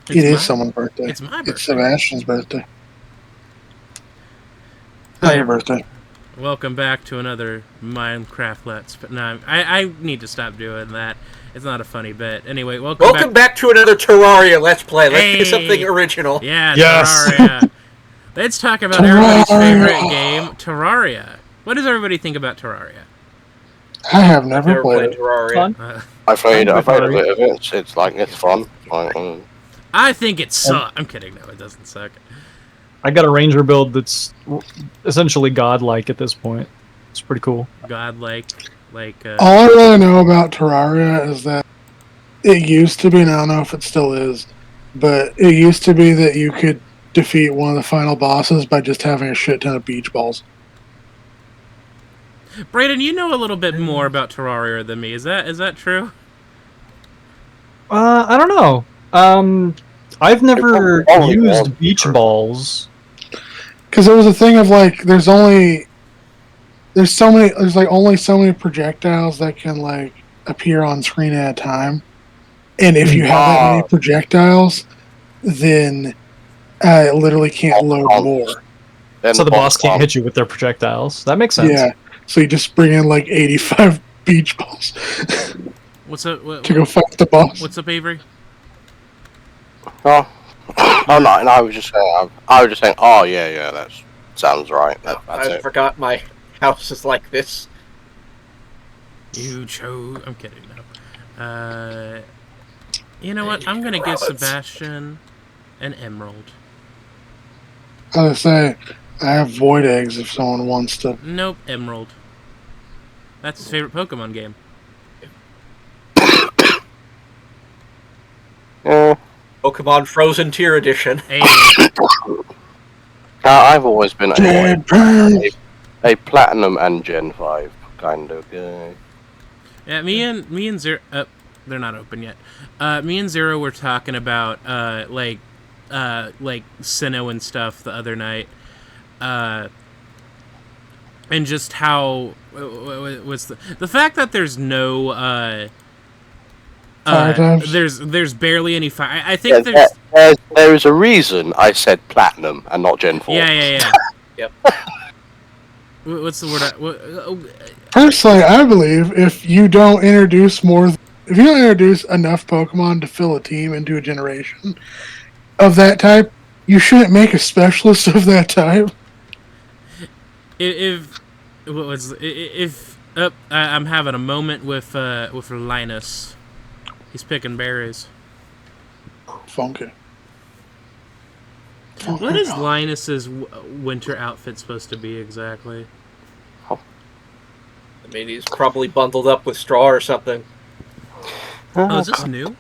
It is someone's birthday. It's my birthday. It's Sebastian's birthday. Hi. Not your birthday. Welcome back to another Minecraft Let's. But no, I need to stop doing that. It's not a funny bit. Anyway, welcome back to another Terraria Let's Play. Let's Hey! do something original. Yeah, Yes. Terraria. Let's talk about everybody's favorite game, Terraria. What does everybody think about Terraria? I have never played it. Terraria. I've played a bit of it. It's fun. I think it sucks. I'm kidding. No, it doesn't suck. I got a ranger build that's essentially godlike at this point. It's pretty cool. Godlike, All I really know about Terraria is that it used to be, and I don't know if it still is, but it used to be that you could defeat one of the final bosses by just having a shit ton of beach balls. Brayden, you know a little bit more about Terraria than me. Is that true? I don't know. I've never used beach balls. Because it was a thing of like, there's only so many projectiles that can like appear on screen at a time, and if you have that many projectiles, then it literally can't load more. So the boss can't hit you with their projectiles. That makes sense. Yeah, so you just bring in like 85 beach balls. What's up? To go fight the boss. What's up, Avery? Oh no! And I was just saying. Oh yeah, that sounds right. That's I forgot my house is like this. You chose. I'm kidding. No. You know what? I'm gonna give Sebastian an emerald. I was gonna say, I have void eggs if someone wants to. Nope, emerald. That's his favorite Pokemon game. Pokemon Frozen Tier Edition. Hey. I've always been a Platinum and Gen 5 kind of guy. Yeah, me and Zero. They're not open yet. Me and Zero were talking about like Sinnoh and stuff the other night, and just how was the fact that there's no. There's barely any fire. I think there is a reason I said Platinum and not Gen 4. Yeah. Yep. What's the word? Personally, I believe if you don't introduce enough Pokemon to fill a team into a generation of that type, you shouldn't make a specialist of that type. I'm having a moment with Linus. He's picking berries. Funky. What is Linus's winter outfit supposed to be exactly? I mean, he's probably bundled up with straw or something. Oh, is this new?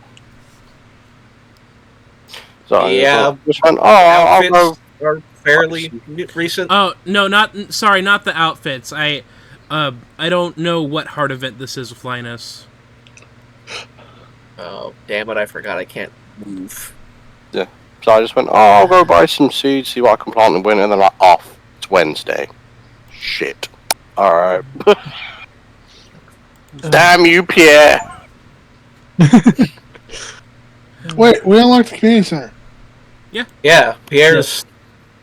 Sorry, yeah. Outfits are fairly recent. Oh no, not the outfits. I don't know what hard event this is with Linus. Oh, damn it, I forgot I can't move. Yeah. So I just went, I'll go buy some seeds, see what I can plant in winter, and then it's Wednesday. Shit. Alright. Damn you, Pierre! Wait, we unlocked the community center. Yeah, Pierre's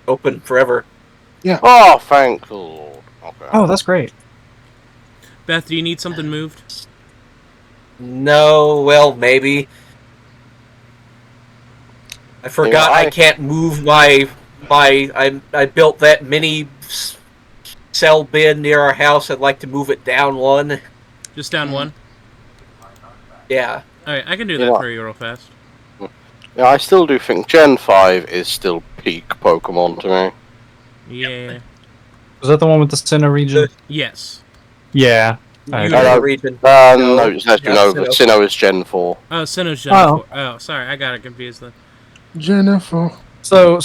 open forever. Yeah. Oh, thank the Lord. Okay. Oh, that's great. Beth, do you need something moved? No, well, maybe. I forgot I can't move my I built that mini cell bin near our house. I'd like to move it down one. Just down one? Yeah. Alright, I can do that for you real fast. Yeah, I still do think Gen 5 is still peak Pokemon to me. Yeah. Was that the one with the Sinnoh region? Yes. Yeah. Region. No, Sinnoh is Gen 4. Oh, Sinnoh's Gen 4. Oh, sorry, I got it confused then. Jennifer. So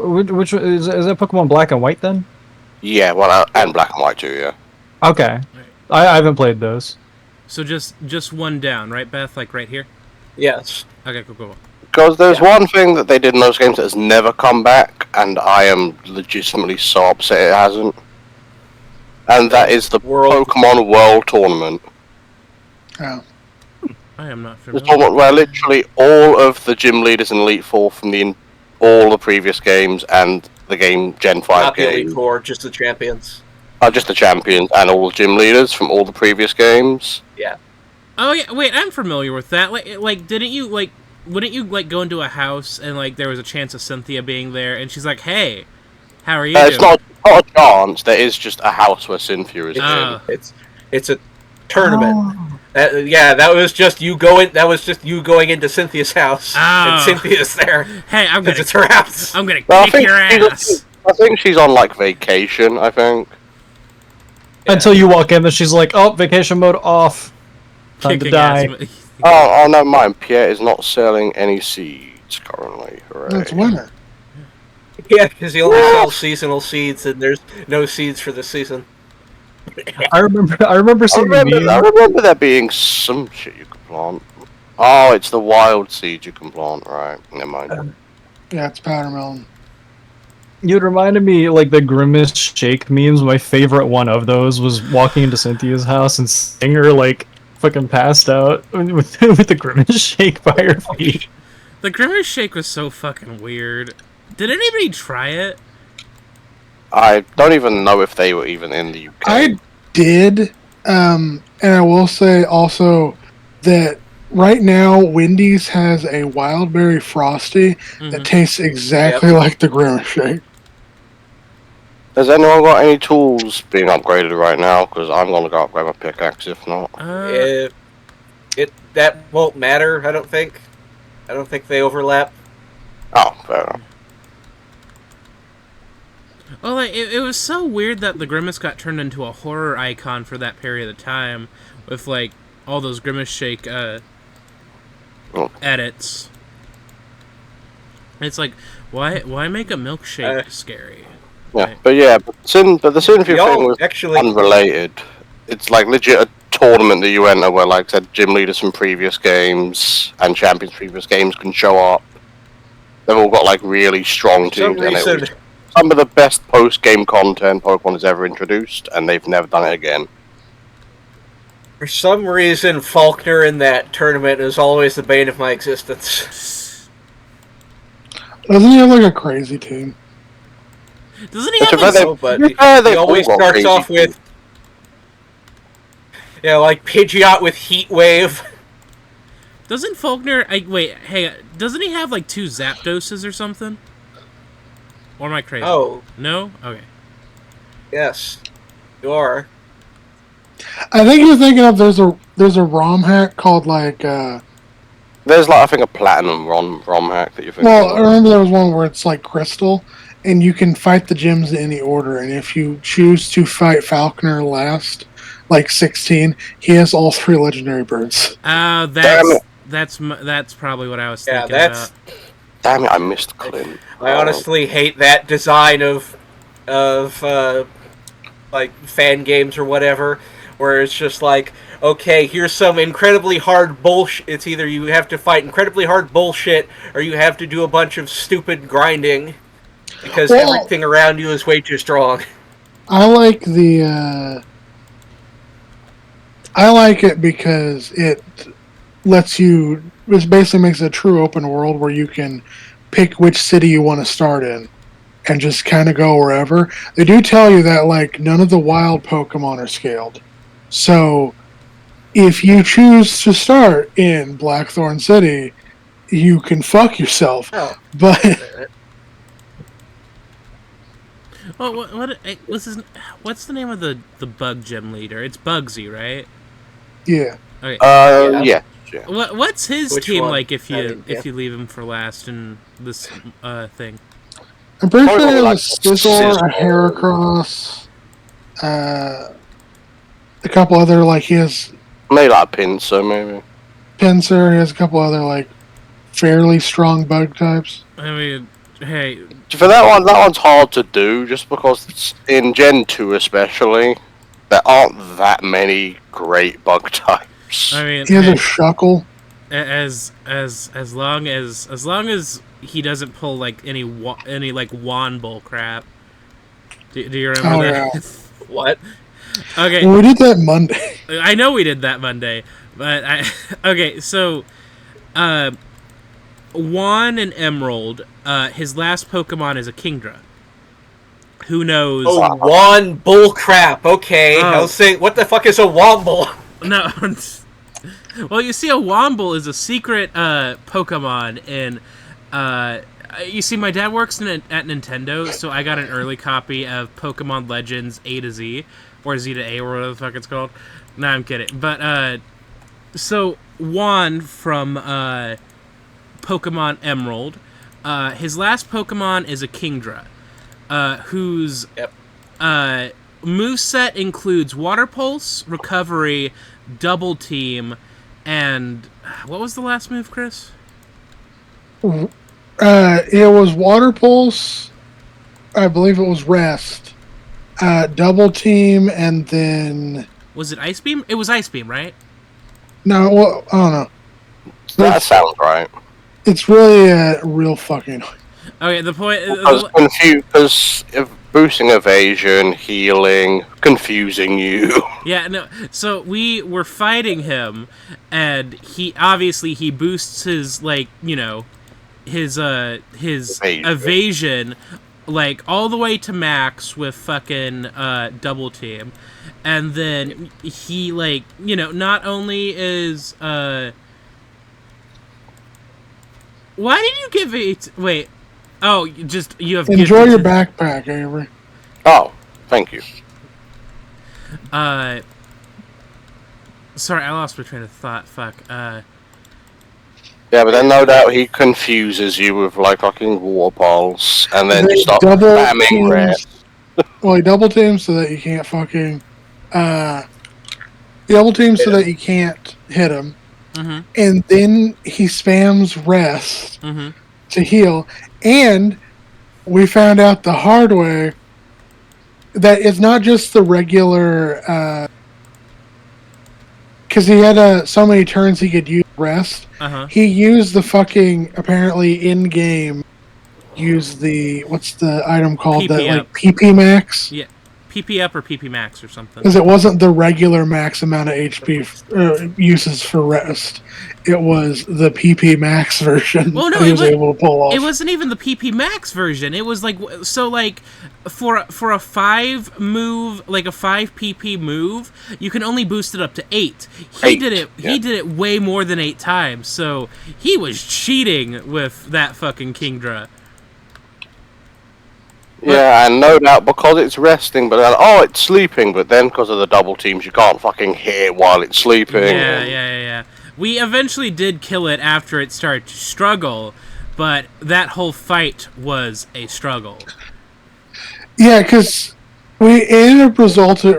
which is that Pokemon Black and White then? Yeah, well, and Black and White too, yeah. Okay. I haven't played those. So just one down, right, Beth? Like right here? Yes. Okay, cool. Because there's one thing that they did in those games that has never come back, and I am legitimately so upset it hasn't. And that is the Pokemon World Tournament. Oh. I am not There's familiar. one where literally all of the gym leaders in Elite Four from all the previous games and the game Gen 5 Not the Elite game Four, just the champions. are just the champions and all the gym leaders from all the previous games. Yeah. Oh yeah, wait, I'm familiar with that. Wouldn't you like go into a house and like there was a chance of Cynthia being there, and she's like, "Hey, how are you It's doing?" not a chance. There is just a house where Cynthia is in. Oh. It's a tournament. That was just you going. That was just you going into Cynthia's house, and Cynthia's there. Hey, I'm gonna. It's her house. I'm gonna Well, kick your ass. I think she's on like vacation. I think. Until you walk in, and she's like, "Oh, vacation mode off. Time to Kicking die." ass. Oh, never mind. Pierre is not selling any seeds currently. Hooray. That's winter. Yeah, because he only sells seasonal seeds, and there's no seeds for this season. I remember I seeing a meme. remember there being some shit you could plant. Oh, it's the wild seeds you can plant, right? Never mind. Yeah, it's powdermelon. You reminded me like the Grimace Shake memes. My favorite one of those was walking into Cynthia's house and seeing her like fucking passed out with the Grimace Shake by her feet. The Grimace Shake was so fucking weird. Did anybody try it? I don't even know if they were even in the UK. I did, and I will say also that right now Wendy's has a Wildberry Frosty that tastes exactly like the Grimace Shake. Has anyone got any tools being upgraded right now? Because I'm gonna go upgrade my pickaxe if not. That won't matter. I don't think. I don't think they overlap. Oh, fair enough. Well, like, it was so weird that the Grimace got turned into a horror icon for that period of time, with like all those Grimace Shake edits. It's like, why make a milkshake scary? Yeah, but the Cynthia thing was actually unrelated. It's like legit a tournament that you enter where, like I said, gym leaders from previous games and champions from previous games can show up. They've all got like really strong teams, and it was some of the best post-game content Pokemon has ever introduced, and they've never done it again. For some reason, Faulkner in that tournament is always the bane of my existence. Doesn't he have like a crazy team? Doesn't he have like he always starts off with like Pidgeot with Heat Wave. Doesn't Faulkner doesn't he have like 2 Zapdoses or something? Or am I crazy? Oh. No? Okay. Yes. You are. I think you're thinking of there's a ROM hack called like There's like I think a platinum ROM hack that you're thinking well, of. I remember there was one where it's like Crystal and you can fight the gyms in any order, and if you choose to fight Falconer last, like 16, he has all 3 legendary birds. That's probably what I was thinking about. Damn it, I missed Clint. I honestly hate that design of like fan games or whatever, where it's just like, okay, here's some incredibly hard bullshit. It's either you have to fight incredibly hard bullshit or you have to do a bunch of stupid grinding because everything around you is way too strong. I like it because it lets you. It basically makes it a true open world where you can pick which city you want to start in and just kind of go wherever. They do tell you that like none of the wild Pokemon are scaled, so if you choose to start in Blackthorn City, you can fuck yourself. Oh. But Well, what's the name of the bug gym leader? It's Bugsy, right? yeah. Okay. Yeah. What's his team one? like if you leave him for last in this thing? I'm pretty sure Probably he like has a Scizor, a Heracross, a couple other like he has Maybe like a Pinsir, maybe. Pinsir. He has a couple other like fairly strong bug types. I mean, hey, For that one's hard to do just because it's in Gen 2 especially. There aren't that many great bug types. I mean, He has a Shuckle. as long as he doesn't pull like any like wand bull crap. Do you remember that? Yeah. What? Okay. Well, we did that Monday. I know we did that Monday, But okay, so Juan and Emerald, his last Pokemon is a Kingdra. Who knows? Oh, Juan bullcrap. Okay, I was saying, what the fuck is a Womble? No. Well, you see, a Womble is a secret Pokemon in. You see, my dad works at Nintendo, so I got an early copy of Pokemon Legends A to Z, or Z to A, or whatever the fuck it's called. No, I'm kidding. But so Juan from Pokemon Emerald, his last Pokemon is a Kingdra, whose moveset includes Water Pulse, Recovery, Double Team, and what was the last move, Chris? It was Water Pulse. I believe it was Rest. Double Team, and then... Was it Ice Beam? It was Ice Beam, right? No, well, I don't know. That sounds right. It's really a real fucking... Okay, the point... Because boosting evasion, healing, confusing you. Yeah, no. So we were fighting him, and he boosts his, like, you know, his evasion, like, all the way to max with fucking Double Team. And then he, like, you know, not only is why did you give it... Wait. Oh, you have... Enjoy your backpack, Avery. Oh, thank you. Sorry, I lost my train of thought. Fuck. Yeah, but then no doubt he confuses you with, like, fucking Water Pulse, and then you start spamming Rest. Well, he double teams so that you can't fucking... double teams so that you can't hit him. Mm-hmm. And then he spams Rest to heal. And we found out the hard way that it's not just the regular... because he had so many turns he could use Rest. He used the fucking, apparently in-game, used the... What's the item called? PP that up. like PP Max? Yeah. PP up or PP max or something. Because it wasn't the regular max amount of HP uses for Rest. It was the PP Max version. Well, no, he was able to pull off. It wasn't even the PP Max version. It was like, so like for a 5 move, like a 5 PP move, you can only boost it up to 8. He did it way more than 8 times. So he was cheating with that fucking Kingdra. Yeah, and no doubt because it's resting, but then, it's sleeping, but then because of the double teams, you can't fucking hit it while it's sleeping. Yeah. We eventually did kill it after it started to struggle, but that whole fight was a struggle. Yeah, because we ended up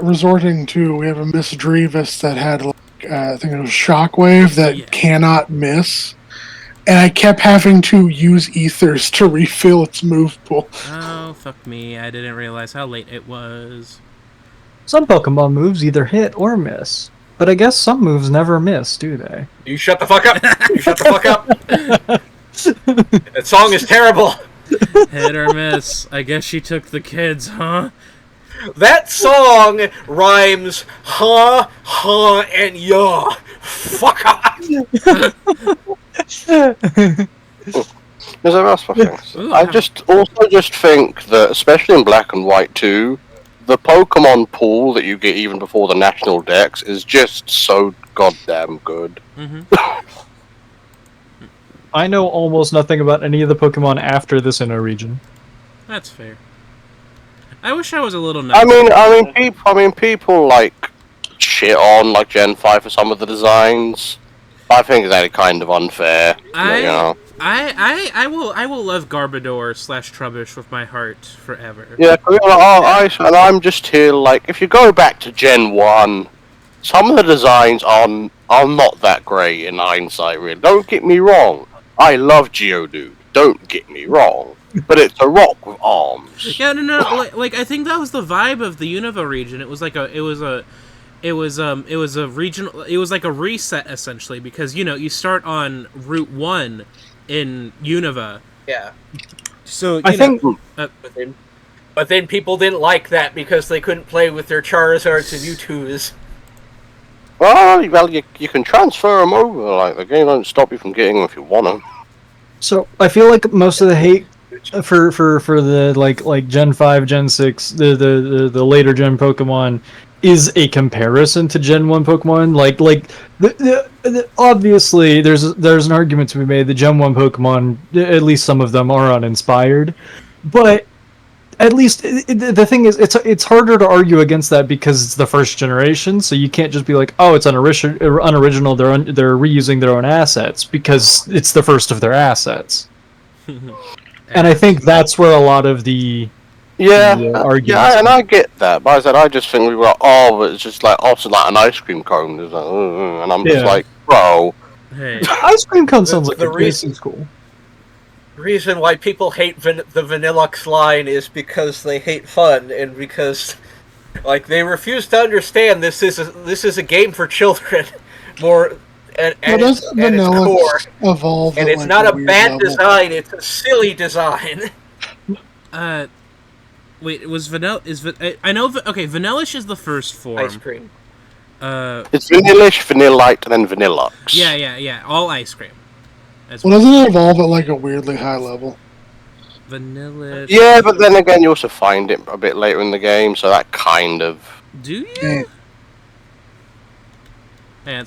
resorting to, we have a Miss Drevis that had, like, I think it was Shockwave that cannot miss. And I kept having to use ethers to refill its move pool. Oh, fuck me. I didn't realize how late it was. Some Pokemon moves either hit or miss. But I guess some moves never miss, do they? You shut the fuck up! You shut the fuck up! That song is terrible! Hit or miss. I guess she took the kids, huh? That song rhymes ha, and ya. Fuck off! There's a rest for things. I just think that, especially in Black and White 2, the Pokemon pool that you get even before the National Dex is just so goddamn good. I know almost nothing about any of the Pokemon after the Sinnoh region. That's fair. I wish I was a little nicer. I mean, people like shit on like Gen 5 for some of the designs. I think that is kind of unfair. I will love Garbodor / Trubbish with my heart forever. Yeah, and I'm just here like, if you go back to Gen 1, some of the designs are not that great in hindsight, really. Don't get me wrong. I love Geodude. Don't get me wrong. But it's a rock with arms. Yeah, no. Like I think that was the vibe of the Unova region. It was like a regional. It was like a reset essentially because you start on Route 1 in Unova. Yeah. So I think. But then people didn't like that because they couldn't play with their Charizards and Mewtwo's. Well, you can transfer them over. Like the game don't stop you from getting them if you want them. So I feel like most of the hate for the like Gen 5, Gen 6, the later Gen Pokemon is a comparison to Gen 1 Pokemon. Obviously there's an argument to be made that Gen 1 Pokemon, at least some of them, are uninspired, but at least the thing is, it's harder to argue against that because it's the first generation. So you can't just be like, oh, it's unoriginal. They're reusing their own assets because it's the first of their assets. And I think that's where a lot of the arguments. Yeah, and I get that, but I said I just think we were like, oh, but it's just like also like an ice cream cone, it's like, and I'm just like, bro. Hey, Ice cream cone sounds like a reason cool. The reason why people hate the Vanillux line is because they hate fun, and because like they refuse to understand this is a game for children more at its core. Evolve and it's not a bad design; it's a silly design. Wait, was Vanilla? I know? Okay, Vanillish is the first form. Ice cream. It's Vanillish, Vanillite, and then Vanillux. Yeah. All ice cream. Well, doesn't it evolve at like a weirdly high level? Vanilla. Yeah, but then again, you also find it a bit later in the game, so that kind of. Do you? Yeah,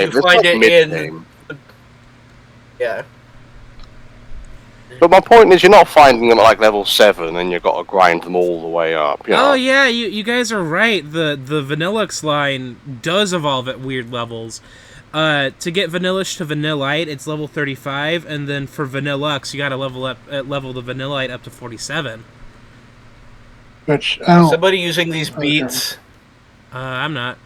you find it in. Yeah. But my point is, you're not finding them at like level 7, and you've got to grind them all the way up. You know? Oh yeah, you guys are right. The Vanillux line does evolve at weird levels. To get Vanillish to Vanillite, it's level 35, and then for Vanillux, you gotta level the Vanillite up to 47. Which I don't. Somebody using these beats? I'm not.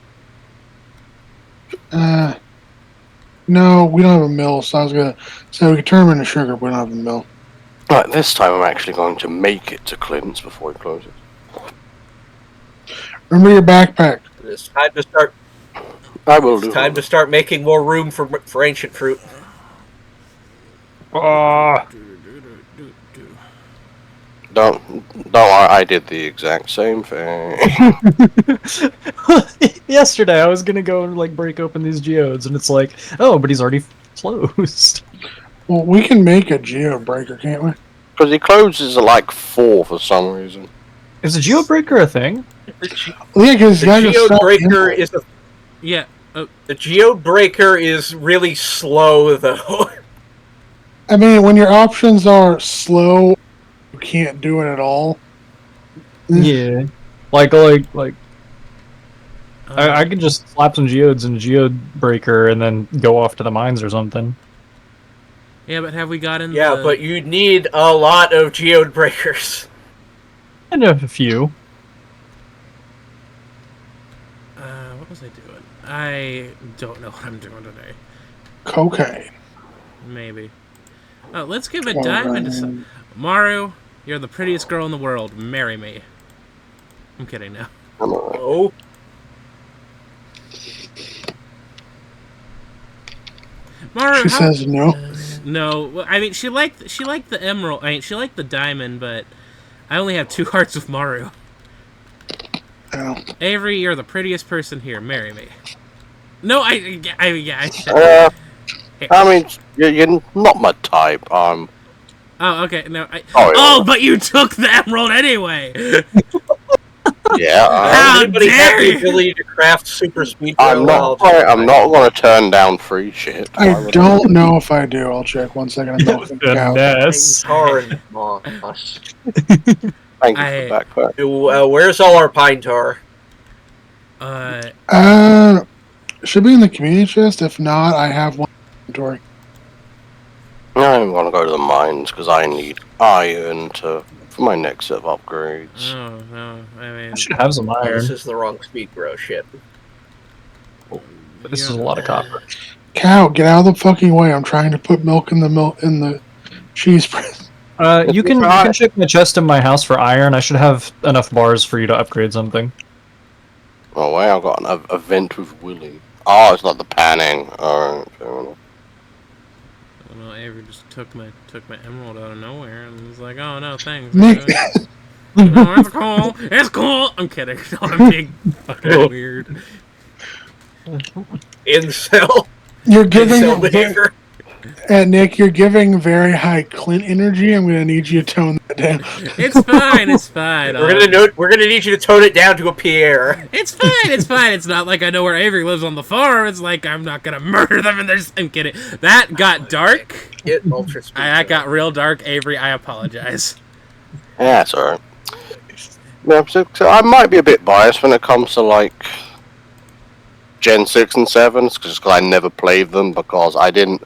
No, we don't have a mill, so I was gonna say we could turn them into sugar, but we don't have a mill. Right, this time I'm actually going to make it to Clint's before he closes. Remember your backpack. It's time to start. I will do. It's time to start making more room for ancient fruit. Don't worry, I did the exact same thing. Yesterday, I was gonna go and like break open these geodes, and it's like, oh, but he's already closed. Well, we can make a geo breaker, can't we? Because he closes at like 4 for some reason. Is a geobreaker a thing? Yeah, because the geobreaker is a. Yeah. The geobreaker is really slow, though. I mean, when your options are slow, you can't do it at all. Yeah. I could just slap some geodes in a geobreaker and then go off to the mines or something. Yeah, but have we gotten? Yeah, but you'd need a lot of geode breakers. And a few. What was I doing? I don't know what I'm doing today. Cocaine. Maybe. Oh, let's give a dive into some. Maru, you're the prettiest girl in the world. Marry me. I'm kidding now. Oh. Maru, she says no. No, I mean she liked the emerald. I mean she liked the diamond, but I only have 2 hearts with Maru. Oh. Avery, you're the prettiest person here. Marry me. No, I mean, you're not my type. Oh, okay. No. But you took the emerald anyway. Yeah. How anybody dare have you? the ability to craft super speed? I'm not going to turn down free shit. I don't know if I do. I'll check 1 second. I'm milking the cow. Thank you for the backpack. Where's all our pine tar? Should be in the community chest. If not, I have one inventory. I'm going to go to the mines because I need iron for my next set of upgrades. Oh, no. I mean... I should have some iron. This is the wrong speed grow shit. But this is a lot of copper. Cow, get out of the fucking way. I'm trying to put milk in the cheese press. You can check the chest in my house for iron. I should have enough bars for you to upgrade something. Oh, wow, I've got an event with Willy. Oh, it's not the panning. Alright, fair enough. Well, Avery just took my emerald out of nowhere and was like, "Oh no, thanks." Nick. No, it's cool. It's cool. I'm kidding. No, I'm being fucking weird. Incel. You're giving Incel behavior. Nick, you're giving very high Clint energy. I'm gonna need you to tone that down. It's fine. It's fine. We're gonna need you to tone it down to a Pierre. It's fine. It's fine. It's not like I know where Avery lives on the farm. It's like I'm not gonna murder them. And I'm kidding. That got dark. That got real dark, Avery. I apologize. Yeah, it's alright. Yeah, so I might be a bit biased when it comes to like Gen 6 and 7s, just because I never played them because I didn't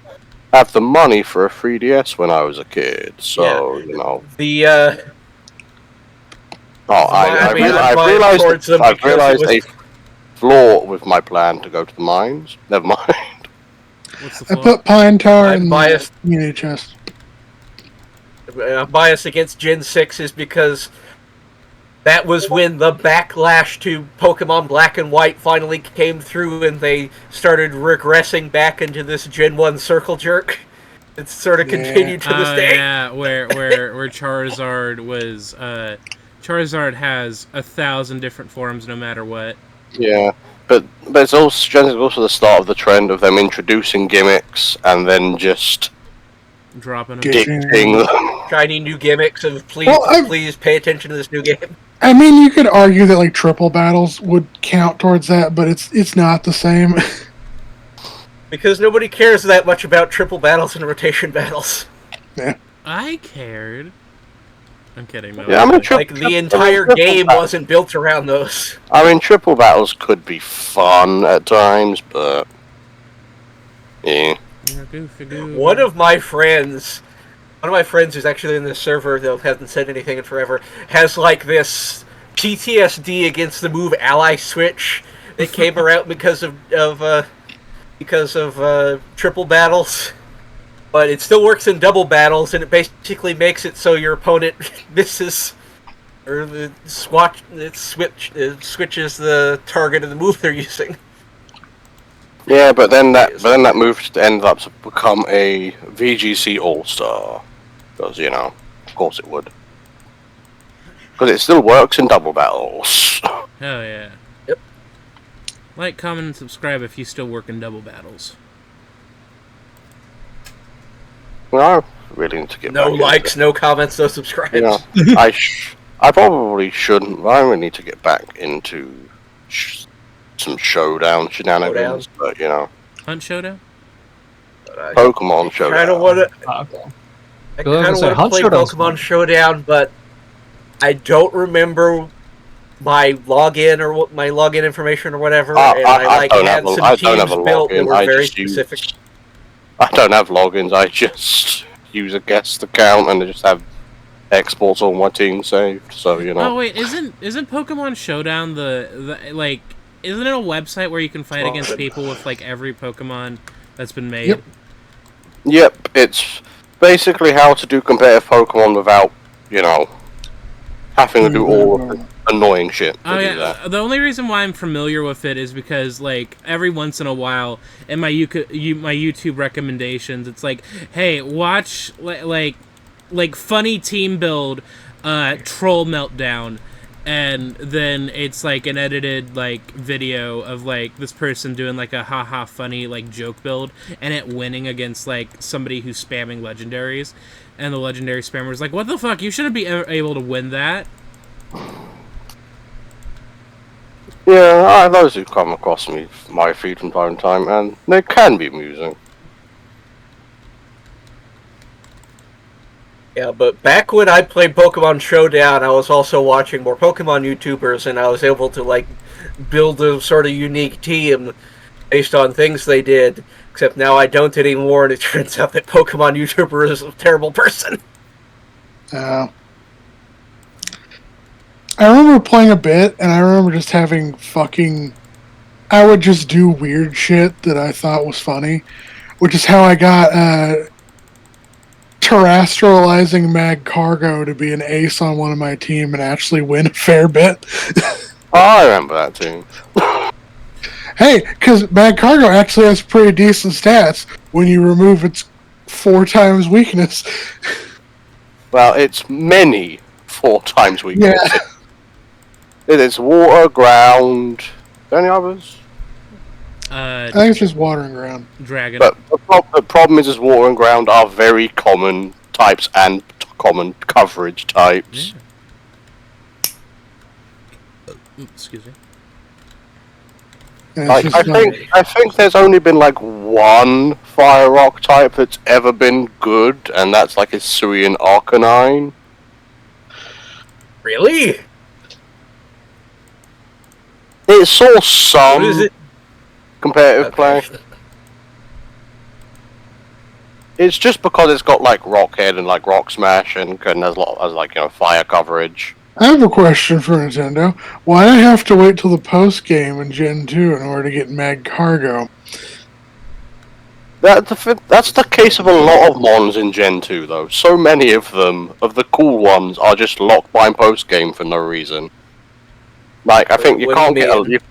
have the money for a 3DS when I was a kid. So, you know. I've realized a flaw with my plan to go to the mines. Never mind. What's the I flaw? put pine tar in biased. the community chest. I'm biased against Gen 6 is because that was when the backlash to Pokemon Black and White finally came through and they started regressing back into this Gen 1 circle jerk. It's sort of continued to this day. Yeah, where Charizard was... Charizard has 1,000 different forms no matter what. Yeah, but it's also the start of the trend of them introducing gimmicks and then just Dropping them. dictating them. Shiny new gimmicks of please pay attention to this new game. I mean, you could argue that like triple battles would count towards that, but it's not the same. Because nobody cares that much about triple battles and rotation battles. Yeah. I cared. I'm kidding. No, Yeah, the entire game wasn't built around those. I mean, triple battles could be fun at times, but yeah. One of my friends who's actually in this server, though hasn't said anything in forever, has like this PTSD against the move Ally Switch that came around because of triple battles. But it still works in double battles, and it basically makes it so your opponent misses, or switches the target of the move they're using. Yeah, but then that move ends up to become a VGC All-Star. Because, you know, of course it would. Because it still works in double battles. Hell yeah. Yep. Like, comment, and subscribe if you still work in double battles. Well, I really need to get no back likes, no comments, no subscribes. You know, I probably shouldn't, but I really need to get back into some showdown shenanigans, but you know. Hunt Showdown? Pokemon Showdown. I kind of want to play Pokemon Showdown, but I don't remember my login or my login information or whatever. And I had some teams built that were very specific. I don't have logins. I just use a guest account and I just have exports on my team saved. So you know. Oh wait, isn't Pokemon Showdown the like? Isn't it a website where you can fight against people with like every Pokemon that's been made? Yep, it's basically how to do competitive Pokemon without, you know, having to do all of the annoying shit. Oh yeah, the only reason why I'm familiar with it is because like every once in a while in my YouTube recommendations, it's like, hey, watch like funny team build, troll meltdown. And then it's like an edited like video of like this person doing like a haha funny like joke build and it winning against like somebody who's spamming legendaries, and the legendary spammer's like, what the fuck, you shouldn't be able to win that. Yeah, those who come across my feed from time to time, and they can be amusing. Yeah, but back when I played Pokemon Showdown, I was also watching more Pokemon YouTubers, and I was able to, like, build a sort of unique team based on things they did. Except now I don't anymore, and it turns out that Pokemon YouTuber is a terrible person. I remember playing a bit, and I remember just having I would just do weird shit that I thought was funny, which is how I got, terrestrializing Magcargo to be an ace on one of my team and actually win a fair bit. I remember that too. Hey, because Magcargo actually has pretty decent stats when you remove its 4 times weakness. Well, it's many 4 times weakness. Yeah. It is water, ground. Any others? I think it's just water and ground. Dragon. But the problem is water and ground are very common types and common coverage types. Excuse me. And it's Like, just I think there's only been like one fire rock type that's ever been good, and that's like a Syrian Arcanine. Really? It saw What is some it? competitive play. It's just because it's got like Rock Head and like Rock Smash and has a lot of like, you know, fire coverage. I have a question for Nintendo. Why do I have to wait till the post game in Gen 2 in order to get Mag Cargo? That's the case of a lot of mons in Gen 2 though. So many of them, of the cool ones, are just locked by post game for no reason. Like, I think you What do can't you get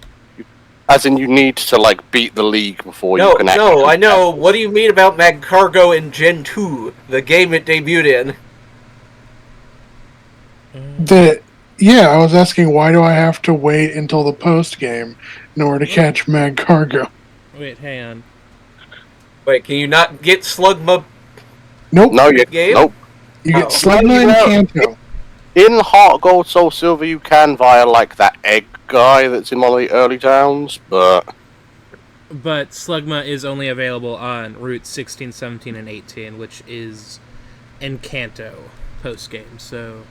as in you need to like beat the league before you can actually... No, I know. What do you mean about Mag Cargo in Gen 2, the game it debuted in? I was asking why do I have to wait until the post game in order to catch Mag Cargo? Wait, hang on. Wait, can you not get Slugma? Nope. No, you Game? nope. You get Oh. Slugma and Kanto. In Heart Gold Soul Silver you can via like that egg guy that's in one of the early towns, but Slugma is only available on routes 16, 17, and 18, which is Encanto post-game, so...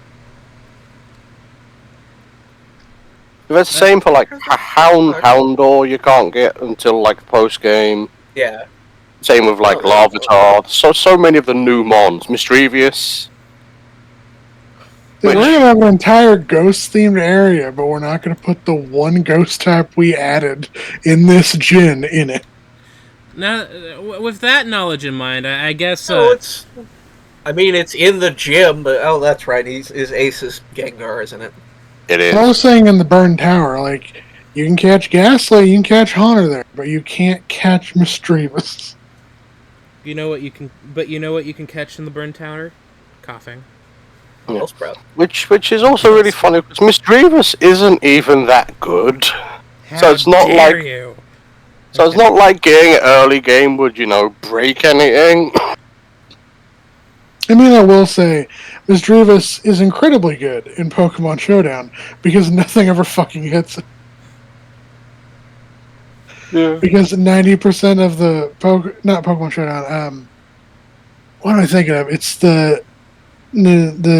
it's the same for like Houndor you can't get until like post game. Yeah. Same with like Larvitar. So many of the new mons. Mischievous. We're going to have an entire ghost-themed area, but we're not going to put the one ghost type we added in this gen in it. Now, with that knowledge in mind, I guess... No, it's... I mean, it's in the gym, but... Oh, that's right. His ace is Gengar, isn't it? It is. I was saying in the Burn Tower, like, you can catch Ghastly, you can catch Haunter there, but you can't catch Mischievous. You know what you can catch in the Burn Tower? Coughing. Yeah. Sprout. Which is also really funny because Mischievous isn't even that good. So it's not like it's not like getting an early game would, you know, break anything. I mean, I will say, Mischievous is incredibly good in Pokemon Showdown because nothing ever fucking hits it. Yeah. Because 90% of the not Pokemon Showdown, what am I thinking of? It's the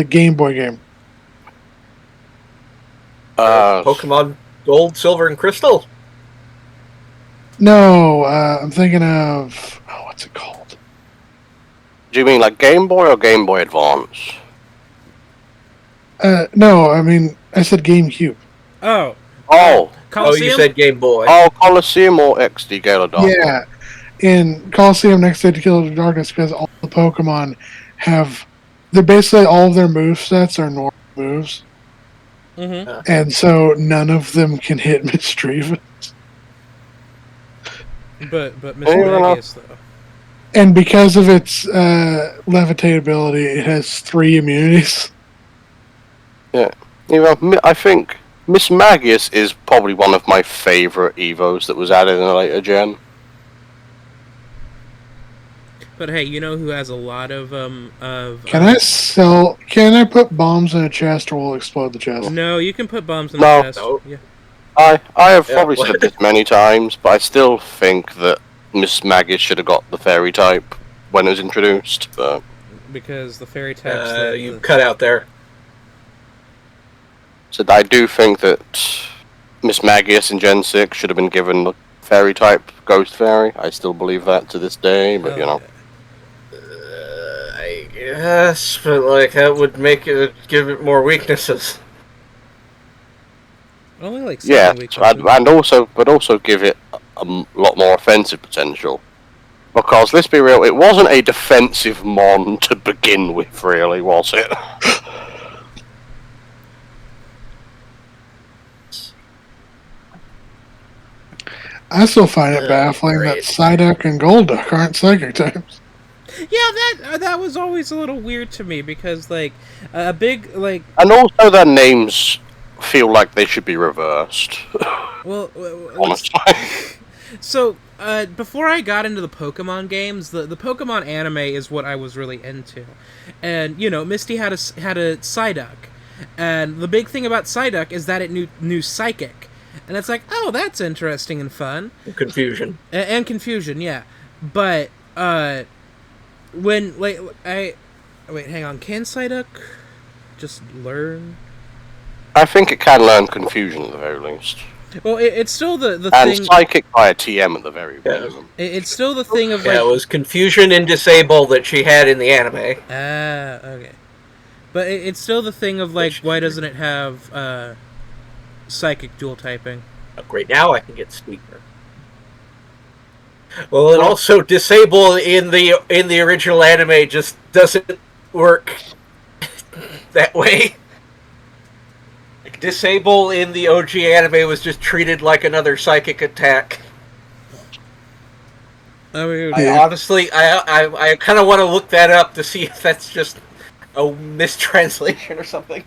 Game Boy game. Pokemon Gold, Silver, and Crystal? No, I'm thinking of what's it called? Do you mean like Game Boy or Game Boy Advance? No, I mean I said GameCube. Oh. Oh. Coliseum? Oh, you said Game Boy. Oh, Coliseum or XD Gale of Darkness? Yeah, in Coliseum next to Gale of Darkness, because all the Pokemon they're basically all of their movesets are normal moves. Mm-hmm. And so none of them can hit Mischievous. But Mr. Magius, though. And because of its levitate ability, it has 3 immunities. Yeah. You know, I think Miss Magius is probably one of my favourite Evos that was added in a later gen. But hey, you know who has a lot of Can I put bombs in a chest or will it explode the chest? No, you can put bombs in No. the chest. No. Yeah. I have probably said this many times, but I still think that Miss Magius should have got the fairy type when it was introduced. But Because the fairy types You cut out there. so I do think that Miss Magius in Gen 6 should have been given the fairy type Ghost Fairy. I still believe that to this day, but you know. I guess, but like that would make it give it more weaknesses. only like Yeah, 7 weaknesses. and also give it a lot more offensive potential. Because let's be real, it wasn't a defensive mon to begin with, really, was it? I still find it baffling that Psyduck and Golduck aren't psychic types. Yeah, that was always a little weird to me because like a big like. And also their names feel like they should be reversed. Well, honestly. So, before I got into the Pokemon games, the Pokemon anime is what I was really into. And, you know, Misty had a Psyduck. And the big thing about Psyduck is that it knew Psychic. And it's like, oh, that's interesting and fun. Confusion. And confusion, yeah. But, when, like, wait, hang on. Can Psyduck just learn? I think it can learn confusion at the very least. Well, it's still the and thing... Psychic by a TM at the very minimum. It's still the thing of, like... Yeah, it was confusion and disable that she had in the anime. Okay. But it's still the thing of, like, why doesn't it have, Psychic dual typing? Great, now I can get Speaker. Well, and also disable in the original anime just doesn't work that way. Like, disable in the OG anime was just treated like another psychic attack. Honestly, I kind of want to look that up to see if that's just a mistranslation or something.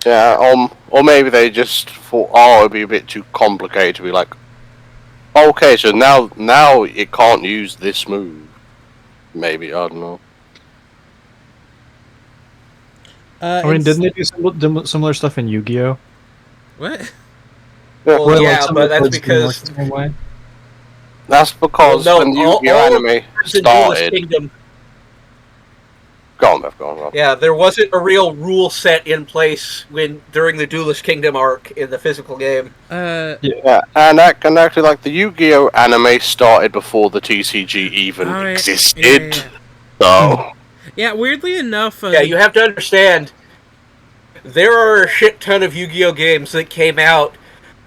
Yeah, or maybe they just thought, oh, it'd be a bit too complicated to be like, okay, so now it can't use this move. Maybe, I don't know. I mean, didn't they do similar stuff in Yu-Gi-Oh? What? Well, yeah, but that's because... That's because when Yu-Gi-Oh anime started... Go on, Beth, go on. Yeah, there wasn't a real rule set in place during the Duelist Kingdom arc in the physical game. Yeah, and actually, like, the Yu-Gi-Oh anime started before the TCG even existed. Yeah. So... Yeah, weirdly enough... yeah, you have to understand, there are a shit ton of Yu-Gi-Oh games that came out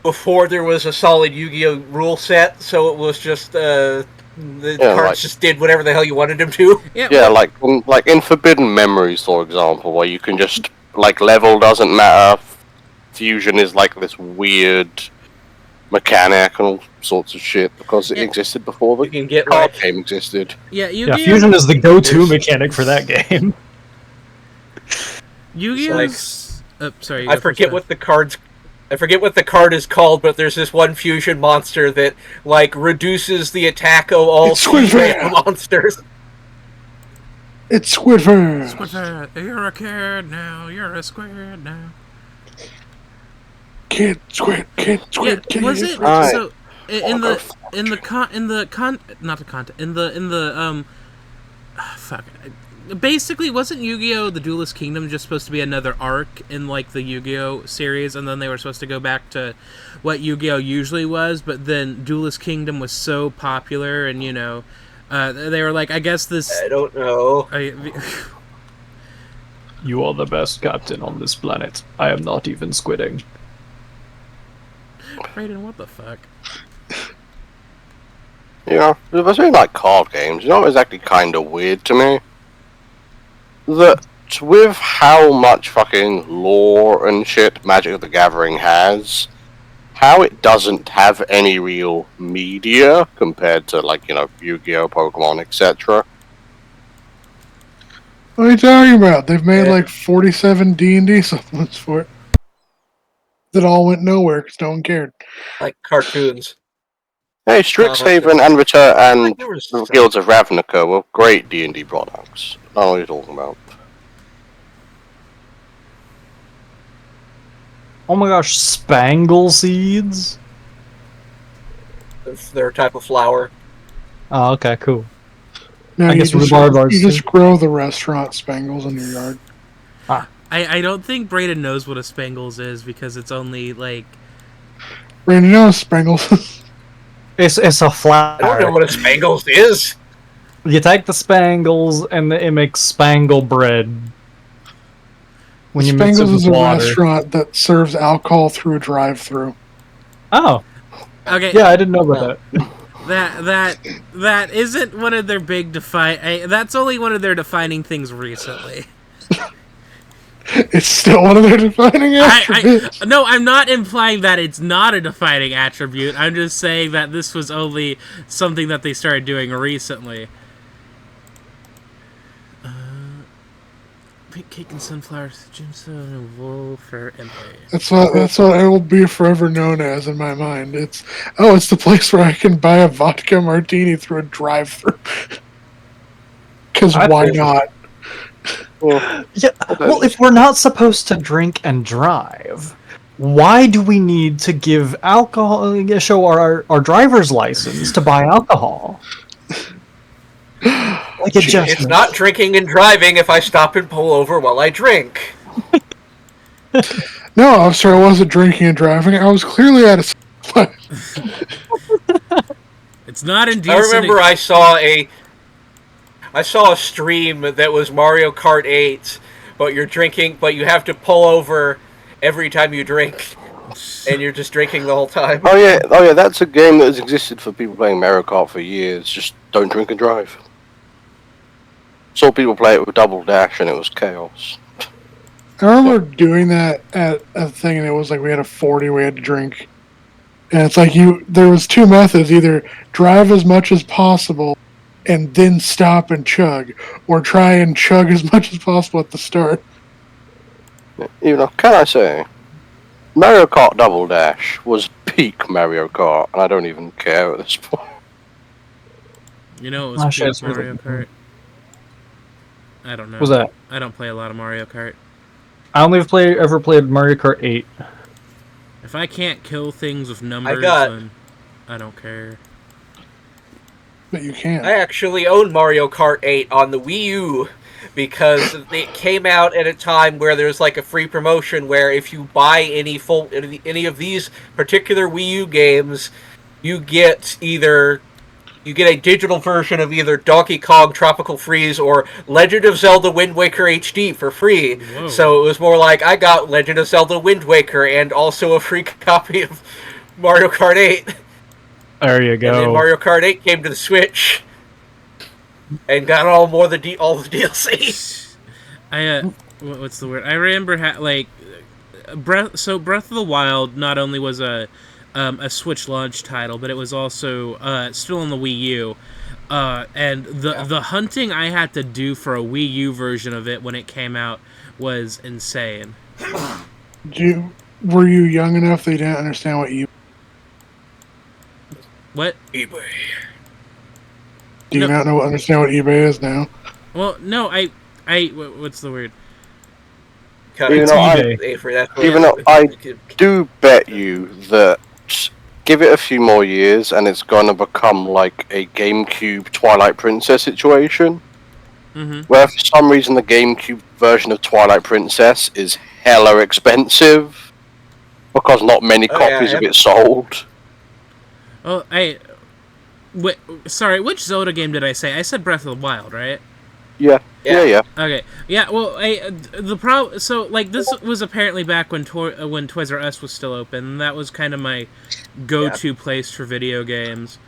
before there was a solid Yu-Gi-Oh rule set, so it was just, the cards just did whatever the hell you wanted them to. Yeah, like in Forbidden Memories, for example, where you can just, like, level doesn't matter, fusion is like this weird mechanic and all sorts of shit, because it existed before the card game existed. Yeah, Yu-Gi-Oh! Fusion is the go-to mechanic for that game. Yu-Gi-Oh's... sorry. I forget what the card is called, but there's this one fusion monster that, like, reduces the attack of all monsters. It's Squidford! Squidford, you're a kid now, you're a squid now. Kid, squid, kid. Was it so basically, wasn't Yu-Gi-Oh! The Duelist Kingdom just supposed to be another arc in, like, the Yu-Gi-Oh! Series, and then they were supposed to go back to what Yu-Gi-Oh! Usually was, but then Duelist Kingdom was so popular, and, you know, they were like, I guess this... I don't know. You are the best captain on this planet. I am not even squidding. Brayden, what the fuck? You know, if I was doing, like, card games, you know what was actually kind of weird to me? That with how much fucking lore and shit Magic the Gathering has, how it doesn't have any real media compared to, like, you know, Yu-Gi-Oh, Pokemon, etc. What are you talking about? They've made like 47 D&D supplements for it. That all went nowhere because no one cared. Like cartoons. Hey, Strixhaven and Return and the Guilds of Ravnica were great D&D products. I don't know what you're talking about. Oh my gosh, Spangle Seeds? They're a type of flower. Oh, okay, cool. No, I guess you just grow the restaurant Spangles in your yard. I don't think Brayden knows what a Spangles is because it's only like... Brayden, you know what a Spangles is? It's a flower. I don't know what a Spangles is. You take the Spangles and it makes Spangle bread. When you mix it with Spangles is a water. restaurant that serves alcohol through a drive-thru. Oh. Okay. Yeah, I didn't know about that. That isn't one of their big that's only one of their defining things recently. It's still one of their defining attributes. No, I'm not implying that it's not a defining attribute. I'm just saying that this was only something that they started doing recently. pink cake and sunflowers, gemstone and wool for MP. That's what it will be forever known as in my mind. It's the place where I can buy a vodka martini through a drive-through. Because why not? Yeah. Well, if we're not supposed to drink and drive, why do we need to give alcohol? Show our driver's license to buy alcohol? Like it's not drinking and driving if I stop and pull over while I drink. No, officer, I wasn't drinking and driving. I was clearly at a. It's not indecent. I remember I saw a stream that was Mario Kart 8, but you're drinking, but you have to pull over every time you drink, and you're just drinking the whole time. Oh yeah, that's a game that has existed for people playing Mario Kart for years. Just don't drink and drive. Saw people play it with Double Dash, and it was chaos. I remember doing that at a thing, and it was like we had a 40 we had to drink. And it's like there was two methods: either drive as much as possible and then stop and chug, or try and chug as much as possible at the start. You know, can I say, Mario Kart Double Dash was peak Mario Kart, and I don't even care at this point. You know, it was peak Mario Kart. I don't know. What was that? I don't play a lot of Mario Kart. I only ever played Mario Kart 8. If I can't kill things with numbers, then I don't care. But you can. I actually own Mario Kart 8 on the Wii U because it came out at a time where there's like a free promotion where if you buy any of these particular Wii U games, you get a digital version of either Donkey Kong Tropical Freeze or Legend of Zelda Wind Waker HD for free. Whoa. So it was more like I got Legend of Zelda Wind Waker and also a free copy of Mario Kart 8. There you go. And then Mario Kart 8 came to the Switch and got all the DLC. What's the word? I remember Breath of the Wild not only was a Switch launch title, but it was also still on the Wii U. And the hunting I had to do for a Wii U version of it when it came out was insane. Were you young enough that you didn't understand what eBay? What? eBay. Do you not understand what eBay is now? Well, no, what's the word? Even though I do bet you that give it a few more years and it's gonna become like a GameCube Twilight Princess situation, where for some reason the GameCube version of Twilight Princess is hella expensive because not many copies of it sold. Oh, sorry, which Zelda game did I say? I said Breath of the Wild, right? Yeah. Okay. Yeah. Well, the problem. So, like, this was apparently back when Toys R Us was still open. And that was kind of my go-to place for video games,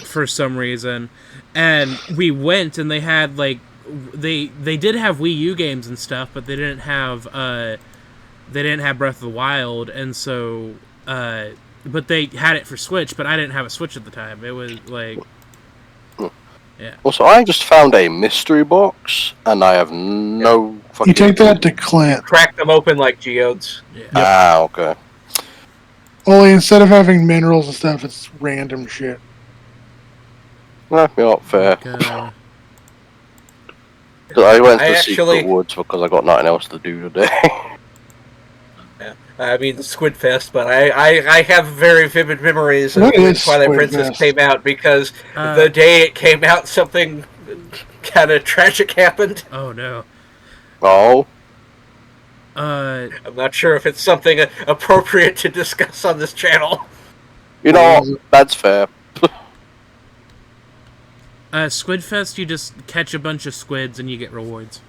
for some reason. And we went, and they had like they did have Wii U games and stuff, but they didn't have Breath of the Wild, and so but they had it for Switch. But I didn't have a Switch at the time. It was like. Yeah. Also, I just found a mystery box, and I have no fucking... You take that to Clint. Crack them open like geodes. Yeah. Ah, okay. Only instead of having minerals and stuff, it's random shit. Not fair. I went to Secret Woods because I got nothing else to do today. I mean, Squid Fest, but I have very vivid memories of when Twilight Princess came out because the day it came out, something kind of tragic happened. Oh, no. Oh? I'm not sure if it's something appropriate to discuss on this channel. You know, that's fair. Squid Fest, you just catch a bunch of squids and you get rewards.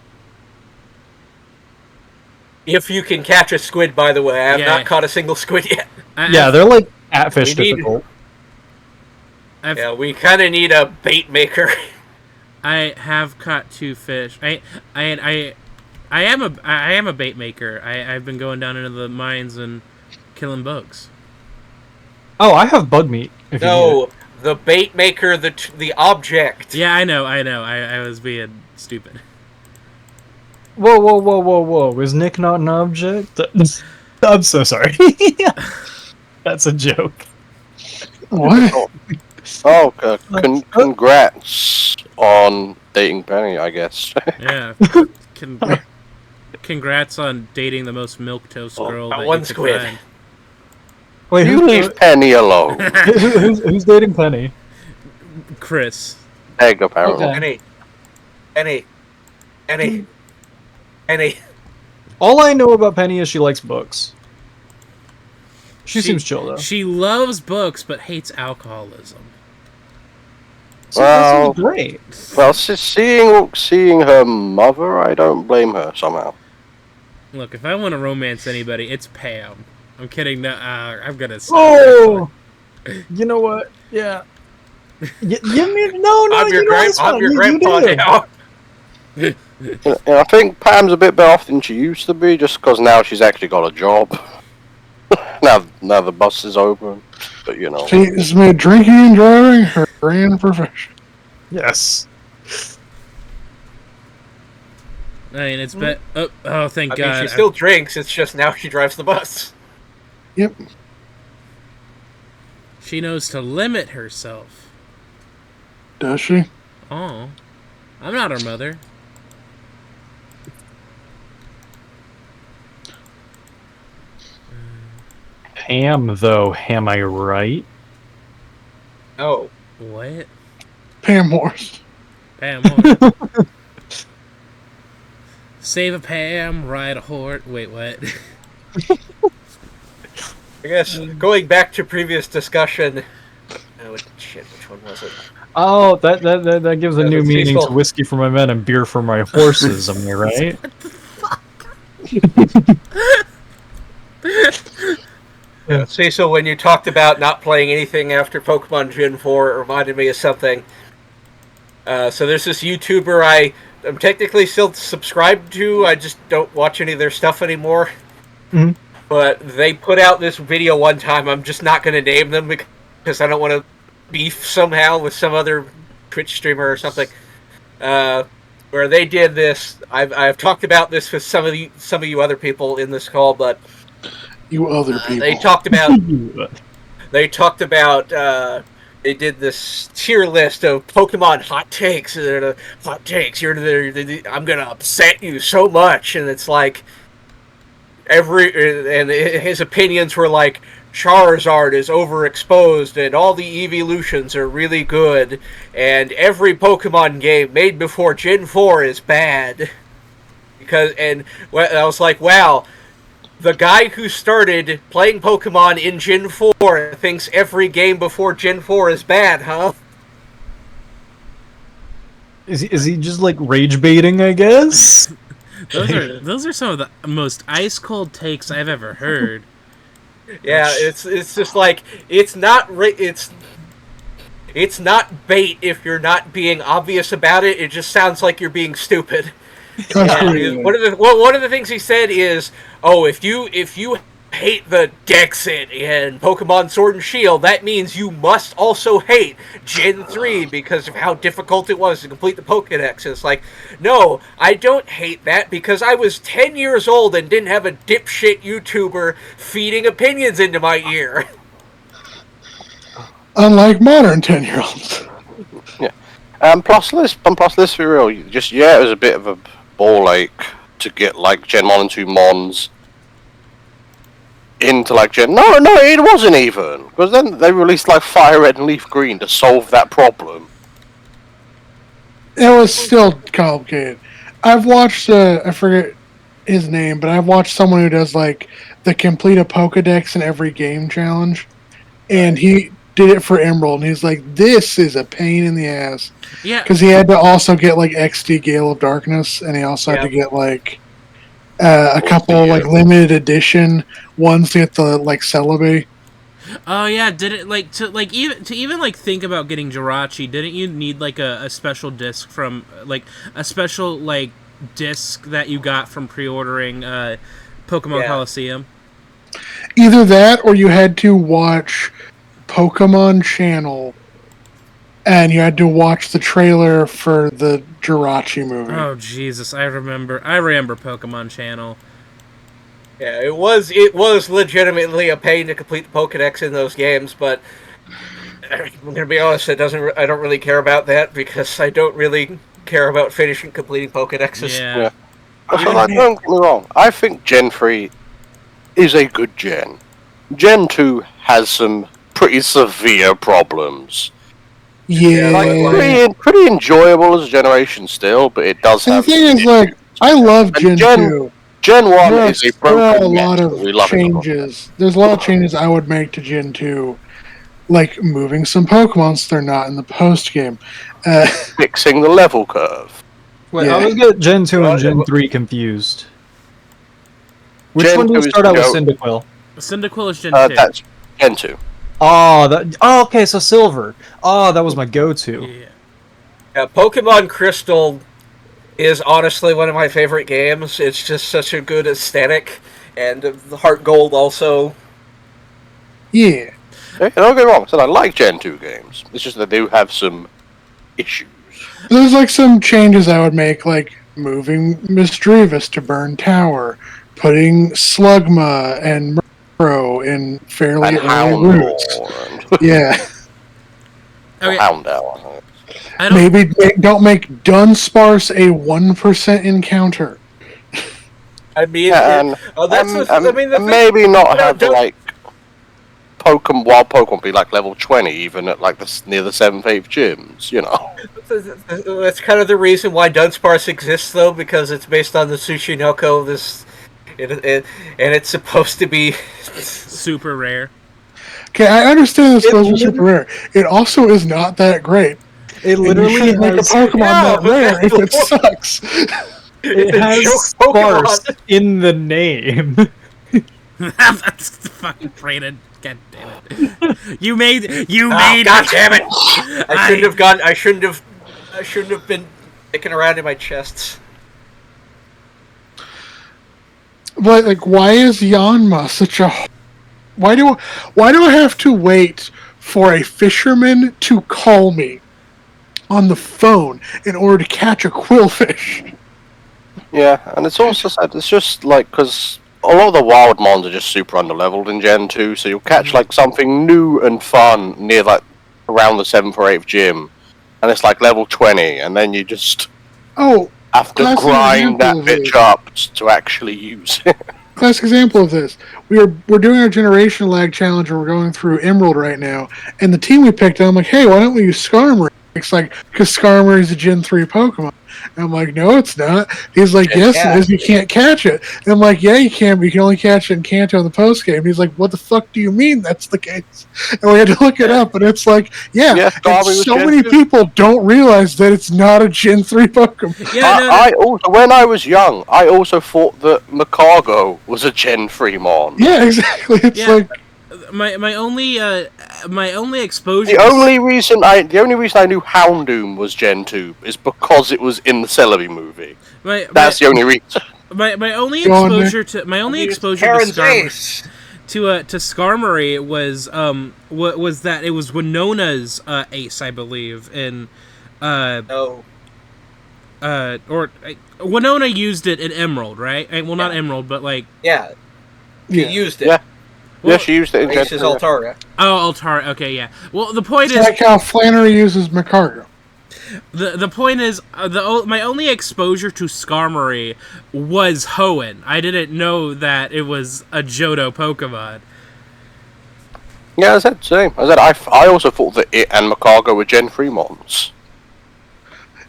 If you can catch a squid, by the way. I have not caught a single squid yet. They're like catfish difficult. We kind of need a bait maker. I have caught 2 fish. I am a bait maker. I've been going down into the mines and killing bugs. Oh, I have bug meat. No, the bait maker, the object. Yeah, I know. I was being stupid. Whoa. Is Nick not an object? I'm so sorry. That's a joke. What? Oh, congrats on dating Penny, I guess. Yeah. Congrats on dating the most milquetoast girl that one you could squid. find. Wait, You leave Penny alone. who's dating Penny? Chris. Egg, apparently. Okay. Penny. All I know about Penny is she likes books. She seems chill though. She loves books but hates alcoholism. So that seems great. Well, seeing her mother, I don't blame her somehow. Look, if I want to romance anybody, it's Pam. I'm kidding. No, I'm gonna stop. Oh, you know what? Yeah. Give me no. I'm your grandpa now. I think Pam's a bit better off than she used to be, just because now she's actually got a job. now the bus is open, but you know. She has made drinking and driving her grand profession. Yes. I mean, it's oh, thank God. I mean, she still drinks. It's just now she drives the bus. Yep. She knows to limit herself. Does she? Oh, I'm not her mother. Pam, though, am I right? Oh. What? Pam Morse. Pam Morse. Save a Pam, ride a horse. Wait, what? I guess going back to previous discussion. Oh shit! Which one was it? Oh, that gives a new meaning peaceful. to whiskey for my men and beer for my horses. Am I right? Yeah. See, so when you talked about not playing anything after Pokemon Gen 4, it reminded me of something. So there's this YouTuber I'm technically still subscribed to. I just don't watch any of their stuff anymore. Mhm. But they put out this video one time. I'm just not going to name them because I don't want to beef somehow with some other Twitch streamer or something. Where they did this. I've talked about this with some of you other people in this call, but You other people. they talked about. They did this tier list of Pokemon hot takes. They're the hot takes. I'm gonna upset you so much, and it's like and his opinions were like Charizard is overexposed, and all the evolutions are really good, and every Pokemon game made before Gen 4 is bad. I was like, wow. The guy who started playing Pokemon in Gen 4 thinks every game before Gen 4 is bad, huh? Is he just like rage baiting? I guess. Those are some of the most ice cold takes I've ever heard. Yeah, it's just like it's not bait if you're not being obvious about it. It just sounds like you're being stupid. And one of the things he said is, "Oh, if you hate the Dexit in Pokemon Sword and Shield, that means you must also hate Gen 3 because of how difficult it was to complete the Pokédex." And it's like, no, I don't hate that because I was 10 years old and didn't have a dipshit YouTuber feeding opinions into my ear. Unlike modern 10-year-olds. Yeah. Plus, let's be real. It was a bit of a ball ache to get like Gen 1 and 2 Mons into like Gen. No, it wasn't even, because then they released like Fire Red and Leaf Green to solve that problem. It was still complicated. I've watched I forget his name, but I've watched someone who does like the complete a Pokedex in every game challenge, and he did it for Emerald, and he's like, this is a pain in the ass. Yeah. Because he had to also get like XD Gale of Darkness, and he also had to get like a couple like limited edition ones to get the like Celebi. Oh yeah, did it like to even like think about getting Jirachi? Didn't you need like a special disc from like a special like disc that you got from pre-ordering Pokemon Coliseum? Either that, or you had to watch Pokemon Channel and you had to watch the trailer for the Jirachi movie. Oh Jesus, I remember Pokemon Channel. Yeah, it was legitimately a pain to complete the Pokedex in those games, but I'm gonna be honest, I don't really care about that because I don't really care about completing Pokedexes. Yeah. So, like, don't get me wrong. I think Gen 3 is a good gen. Gen 2 has some pretty severe problems. Yeah, Like, pretty enjoyable as a generation still, but it does and have. the thing is, like, I love Gen 2. Gen 1 there is a there are a broken lot net, of but we love changes. There's a lot of changes I would make to Gen 2, like moving some Pokemon so they're not in the post game. Fixing the level curve. Wait, Yeah. I always get Gen 2 and Gen 3 confused. Which Gen one do you 2 is start out with Joe- Cyndaquil? Cyndaquil is Gen 2. That's Gen 2. Oh, okay, so Silver. Oh, that was my go-to. Yeah. Yeah, Pokemon Crystal is honestly one of my favorite games. It's just such a good aesthetic, and the Heart Gold also. Yeah. Don't get me wrong, I said I like Gen 2 games. It's just that they do have some issues. There's like some changes I would make, like moving Misdreavus to Burn Tower, putting Slugma and Murkrow in fairly And early routes. Houndour. Yeah. Okay. Houndour. Maybe don't make Dunsparce a 1% encounter. I mean, Yeah, maybe not have like Wild Pokemon be like level 20, even at like near the 7th, 8th gyms, you know. That's kind of the reason why Dunsparce exists, though, because it's based on the Tsushinoko. And it's supposed to be super rare. Okay, I understand this supposed to be super rare. It also is not that great. It literally has make a Pokemon that rare if it sucks. It has Sparse in the name. That's fucking Brandon. God damn it! You made. God damn it! I shouldn't have been picking around in my chests. But like, why is Yanma such a? Why do I have to wait for a fisherman to call me on the phone in order to catch a quillfish? Yeah, and it's also sad. It's just like because a lot of the wild mons are just super underleveled in Gen 2, so you'll catch like something new and fun near like around the 7th or 8th gym, and it's like level 20, and then you just have to grind that bitch up to actually use it. Classic example of this. We're doing our generation lag challenge, and we're going through Emerald right now, and the team we picked, I'm like, hey, why don't we use Skarmory? It's like, because Skarmory is a Gen 3 Pokemon. And I'm like, no, it's not. He's like, yes, it is. You can't catch it. And I'm like, yeah, you can, but you can only catch it in Kanto in the post game. He's like, what the fuck do you mean that's the case? And we had to look it up, and it's like, so many people don't realize that it's not a Gen 3 Pokemon. Yeah, I also, when I was young, I also thought that Macargo was a Gen 3 mon. Yeah, exactly. It's like my only exposure. The only reason I knew Houndoom was Gen 2 is because it was in the Celebi movie. That's the only reason. My only exposure to Skarmory was that it was Winona's ace, I believe, and Winona used it in Emerald, right? Well, not Emerald, but like she used it. Yeah, she used it in Ace is Altaria. Oh, Altaria. Okay, yeah. Well, the point is like how Flannery uses Macargo. The point is my only exposure to Skarmory was Hoenn. I didn't know that it was a Johto Pokemon. Yeah, I said same. I also thought that it and Macargo were Gen 3 mons.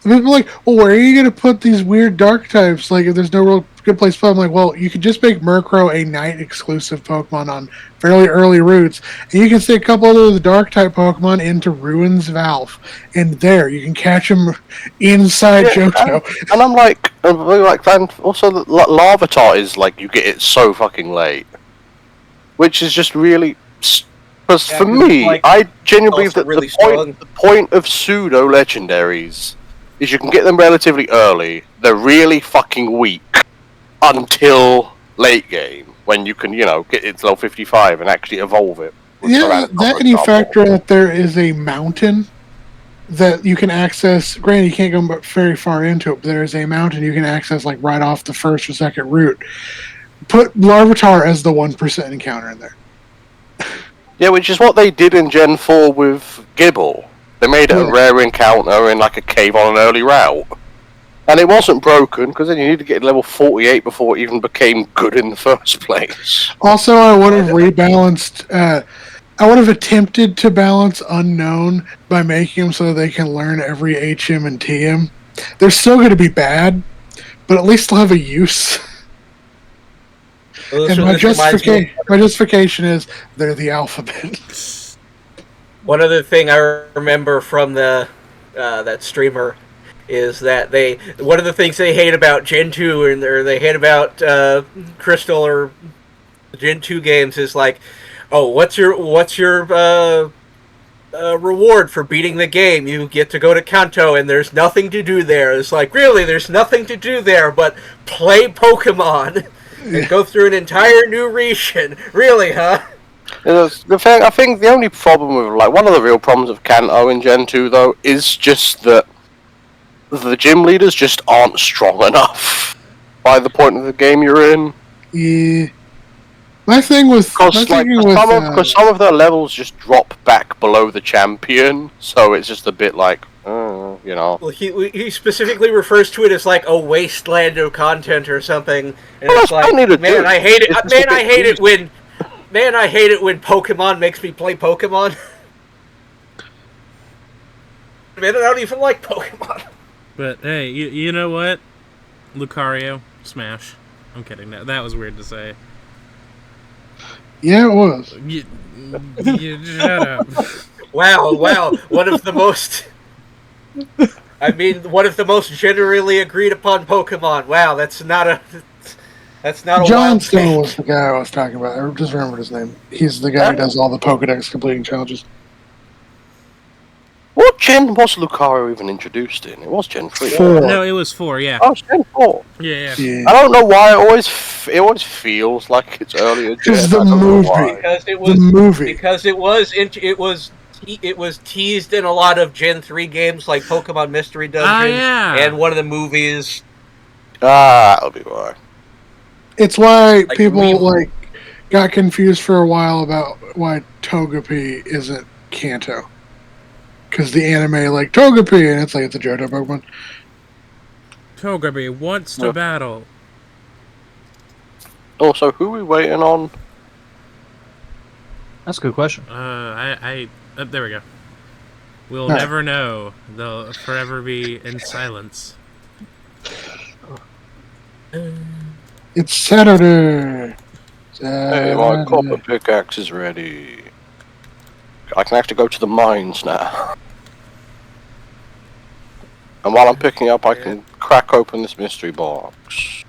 People are like, well, where are you going to put these weird dark types? Like, if there's no real good place to put them, like, well, you could just make Murkrow a night-exclusive Pokemon on fairly early routes, and you can stick a couple of the dark-type Pokemon into Ruins Valve, and there, you can catch them inside Johto. And I'm like, and also Larvitar is like, you get it so fucking late. Which is just really... Because for me, I genuinely believe that the point of pseudo-legendaries is you can get them relatively early, they're really fucking weak until late game, when you can, get it to level 55 and actually evolve it. Yeah, that and you factor in that there is a mountain that you can access. Granted, you can't go very far into it, but there's a mountain you can access like right off the first or second route. Put Larvitar as the 1% encounter in there. Yeah, which is what they did in Gen 4 with Gibble. They made it a rare encounter in like a cave on an early route. And it wasn't broken, because then you need to get level 48 before it even became good in the first place. Also, I would have rebalanced... I would have attempted to balance Unknown by making them so they can learn every HM and TM. They're still going to be bad, but at least they'll have a use. Well, and my justification is they're the alphabet. One other thing I remember from the that streamer is that one of the things they hate about Gen 2 or they hate about Crystal or Gen 2 games is like, oh, what's your reward for beating the game? You get to go to Kanto and there's nothing to do there. It's like, really, there's nothing to do there but play Pokemon and go through an entire new region. Really, huh? I think the only problem with, like, one of the real problems of Kanto in Gen 2, though, is just that the gym leaders just aren't strong enough by the point of the game you're in. Yeah. My thing with... Because some of their levels just drop back below the champion, so it's just a bit like, you know. Well, he specifically refers to it as like a wasteland of content or something, and well, it's like, man, I hate it. Man, I hate it when Pokemon makes me play Pokemon. Man, I don't even like Pokemon. But hey, you know what? Lucario, smash. I'm kidding. That was weird to say. Yeah, it was. You shut up. Wow. One of the most generally agreed upon Pokemon. Wow, that's not a John Stone was the guy I was talking about. I just remembered his name. He's the guy who does all the Pokedex completing challenges. What gen was Lucario even introduced in? It was Gen 3. 4. No, it was 4, yeah. Oh, it's Gen 4. Yeah. I don't know why it always feels like it's earlier. Because the movie. Because it was teased in a lot of Gen 3 games like Pokemon Mystery Dungeon and one of the movies. That'll be why. It's why people got confused for a while about why Togepi isn't Kanto. Because the anime Togepi, and it's a Johto Pokemon. Togepi wants to battle. Also, who are we waiting on? That's a good question. There we go. We'll never know. They'll forever be in silence. It's Saturday. Hey, my copper pickaxe is ready. I can actually go to the mines now. And while I'm picking up, I can crack open this mystery box.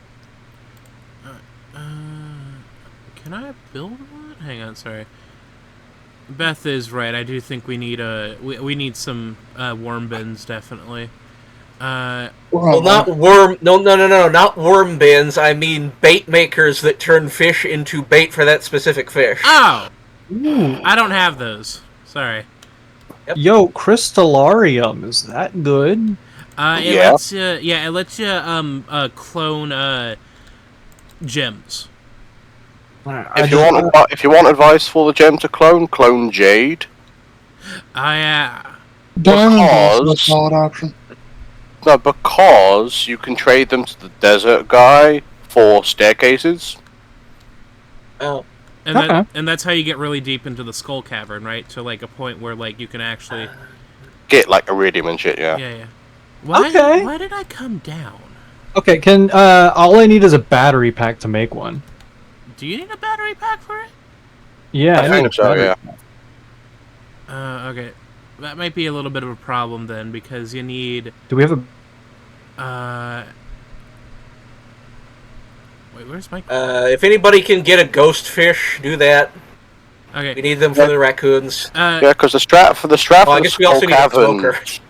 Can I build one? Hang on, sorry. Beth is right. I do think we need we need some worm bins, definitely. Well, not worm. No, not worm bins. I mean bait makers that turn fish into bait for that specific fish. Oh, I don't have those. Sorry. Yep. Yo, Crystallarium, is that good? It lets you clone gems. If you want advice for the gem to clone Jade. Diamond is a solid option. No, because you can trade them to the desert guy for staircases. Oh. And that's how you get really deep into the Skull Cavern, right? To a point where you can actually get iridium and shit. Yeah. Yeah. Why did I come down? Okay, all I need is a battery pack to make one. Do you need a battery pack for it? Yeah, I think so. Yeah. Okay. That might be a little bit of a problem then, because you need... Do we have a... Wait, where's my... if anybody can get a ghost fish, do that. Okay. We need them for the raccoons. Because the strat for the Skull Caverns...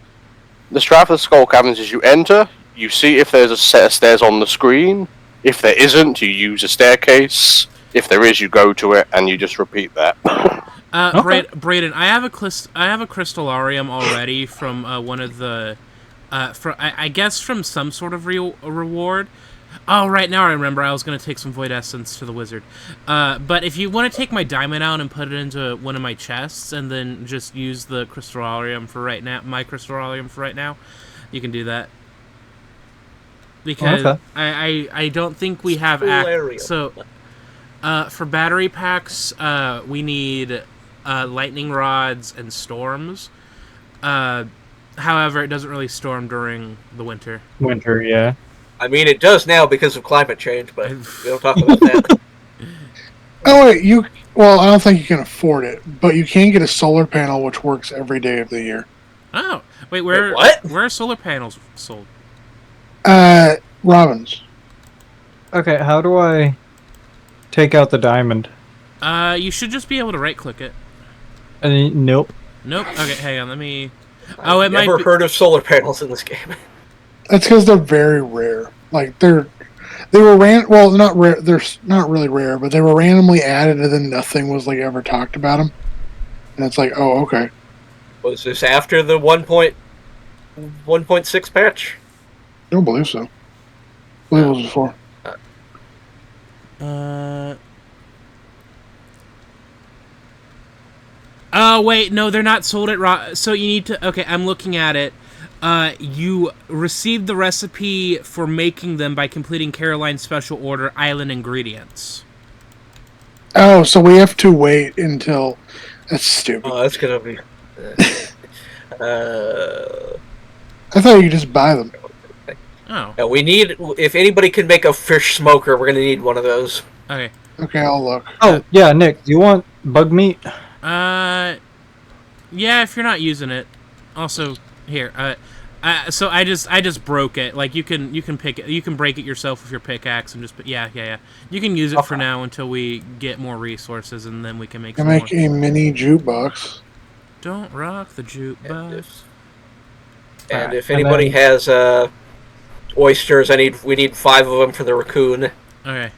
The strat for the Skull Caverns is you enter, you see if there's a set of stairs on the screen. If there isn't, you use a staircase. If there is, you go to it, and you just repeat that. Braden, I have a crystallarium already from one of the, I guess from some sort of reward. Oh, right now I remember. I was gonna take some void essence to the wizard. But if you want to take my diamond out and put it into one of my chests, and then just use the crystallarium for right now, you can do that. Because I don't think we have so. For battery packs, we need lightning rods and storms. However, it doesn't really storm during the winter. Winter, yeah. I mean, it does now because of climate change, but we don't talk about that. Oh wait, well, I don't think you can afford it, but you can get a solar panel which works every day of the year. Oh, wait, where are solar panels sold? Robins. Okay, how do I take out the diamond? You should just be able to right-click it. Nope. Nope. Okay, hang on. Let me. I've never heard of solar panels in this game. That's because they're very rare. Like they were well, not rare. They're not really rare, but they were randomly added, and then nothing was like ever talked about them. And it's like, oh, okay. Was this after the 1.6 patch? I don't believe so. I believe it was before. Oh wait, no, they're not sold at raw. So you need to. Okay, I'm looking at it. You received the recipe for making them by completing Caroline's special order island ingredients. Oh, so we have to wait until. That's stupid. Oh, that's gonna be. I thought you could just buy them. Oh. No, we need. If anybody can make a fish smoker, we're gonna need one of those. Okay. Okay, I'll look. Oh, yeah, Nick, do you want bug meat? Yeah, if you're not using it. Also, here. So I just broke it. Like you can pick it. You can break it yourself with your pickaxe and just. Yeah. You can use it for now until we get more resources, and then we can make. I make a mini jukebox. Don't rock the jukebox. And if anybody has oysters, we need 5 of them for the raccoon. Okay.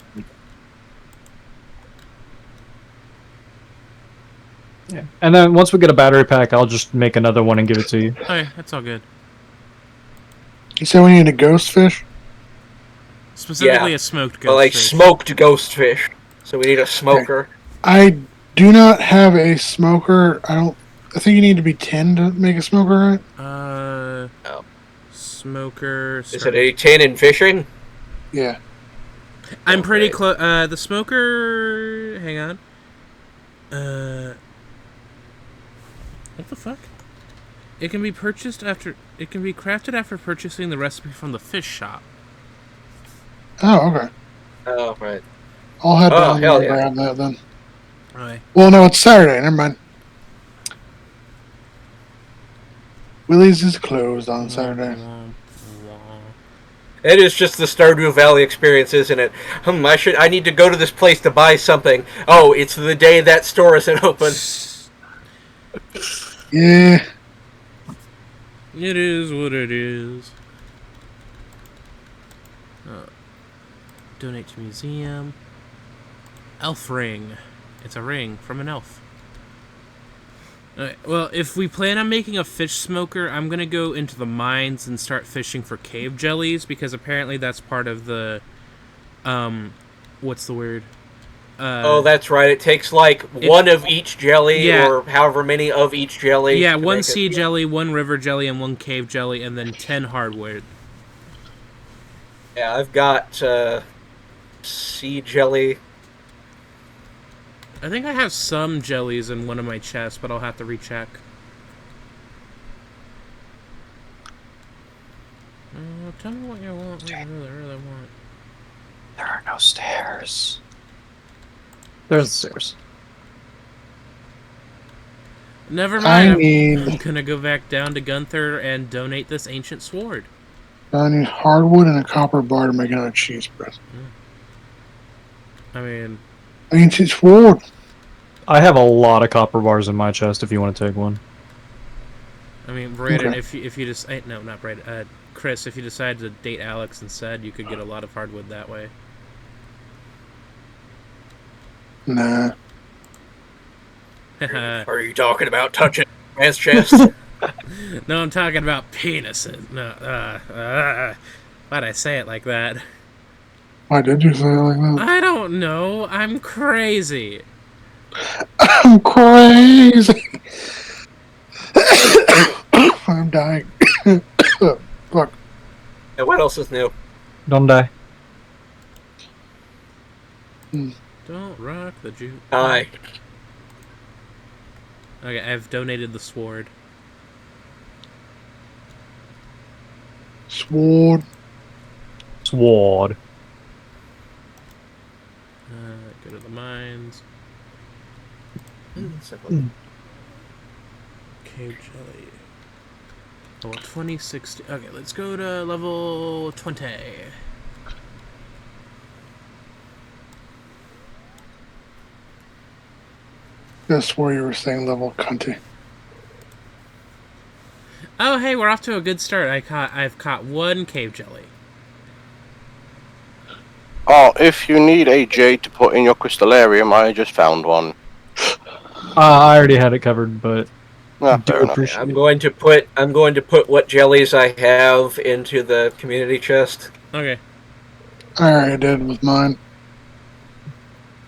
Yeah. And then once we get a battery pack, I'll just make another one and give it to you. Okay, that's all good. You said we need a ghost fish? Specifically a smoked ghost like fish. Smoked ghost fish. So we need a smoker. Okay. I do not have a smoker. I think you need to be 10 to make a smoker, right? No. Smoker. Is it a 10 in fishing? Yeah. I'm pretty close. The smoker. Hang on. What the fuck? It can be purchased after. It can be crafted after purchasing the recipe from the fish shop. Oh, okay. Oh, right. I'll head down there and grab that then. Right. Well, no, it's Saturday. Never mind. Willie's is closed on Saturday. It is just the Stardew Valley experience, isn't it? I need to go to this place to buy something. Oh, it's the day that store isn't open. Yeah. It is what it is. Donate to museum. Elf ring. It's a ring from an elf. Alright, well, if we plan on making a fish smoker, I'm gonna go into the mines and start fishing for cave jellies, because apparently that's part of the, what's the word? Oh, that's right. It takes like one of each jelly, or however many of each jelly. Yeah, one sea jelly, one river jelly, and one cave jelly, and then 10 hardwood. Yeah, I've got sea jelly. I think I have some jellies in one of my chests, but I'll have to recheck. Tell me what you want. What you really want. There are no stairs. There's the stairs. Never mind. I'm gonna go back down to Gunther and donate this ancient sword. I need hardwood and a copper bar to make another cheese press. I mean... Ancient sword. I have a lot of copper bars in my chest if you want to take one. I mean, Brayden, if you just... No, not Brayden. Chris, if you decide to date Alex instead, you could get a lot of hardwood that way. Nah. Are you talking about touching man's chest? No, I'm talking about penises. No, why'd I say it like that? Why did you say it like that? I don't know. I'm crazy. I'm crazy. I'm dying. Fuck. And what else is new? Don't die. Don't rock the juke. Hi. Okay, I've donated the sword. Sword. Sword. Go to the mines. Mm. Cave jelly. Oh, 2060. Okay, let's go to level 20. I swore you were saying level cunty. Oh, hey, we're off to a good start. I've caught one cave jelly. Oh, if you need a jade to put in your crystallarium, I just found one. I already had it covered, but Yeah, do fair enough. appreciate I'm going to put what jellies I have into the community chest. Okay. I already did with mine.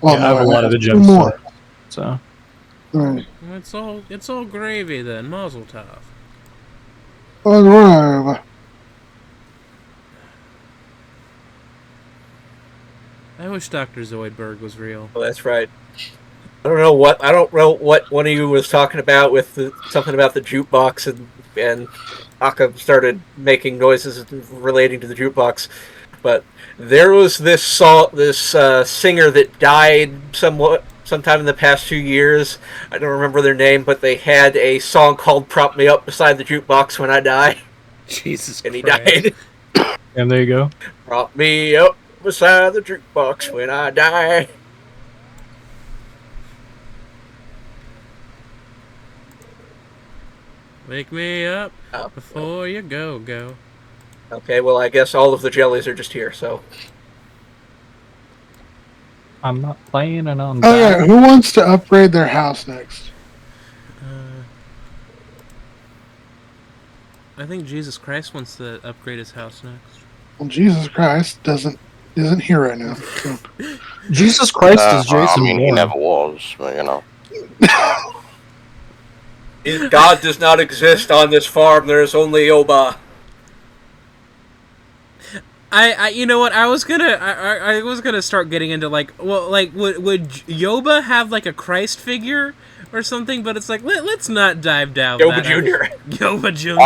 Well, Yeah, I have a lot of the two gems. more. So Right. It's all gravy then. Mazel tov. Oh, whatever. I wish Dr. Zoidberg was real. Oh, that's right. I don't know what one of you was talking about with something about the jukebox, and Aka started making noises relating to the jukebox. But there was this singer that died sometime in the past few years. I don't remember their name, but they had a song called "Prop Me Up Beside the Jukebox When I Die," Jesus and he Christ. died. and there you go. Prop me up beside the jukebox when I die. Wake me up before you go. Okay, well, I guess all of the jellies are just here, so. I'm not planning on Oh yeah, dying. who wants to upgrade their house next? I think Jesus Christ wants to upgrade his house next. Well, Jesus Christ isn't here right now. So. Jesus Christ is I Jason mean, he Bourne. never was, but you know. God does not exist on this farm. There is only Oba. I you know what, I was gonna start getting into like, well, like would Yoba have like a Christ figure or something, but it's like let's not dive down Yoba that Jr. Yoba Jr.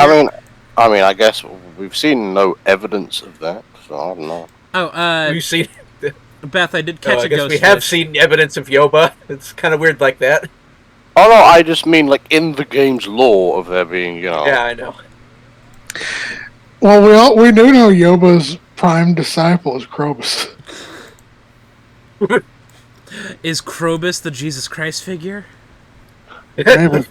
I mean, I guess we've seen no evidence of that, so I don't know. Oh, We've seen. Beth, I did catch I a guess ghost we have fish. seen evidence of Yoba. It's kind of weird like that. Oh no, I just mean like in the game's lore of there being, you know. Yeah, I know. Well, we do know Yoba's prime disciple is Krobus. Is Krobus the Jesus Christ figure? Maybe.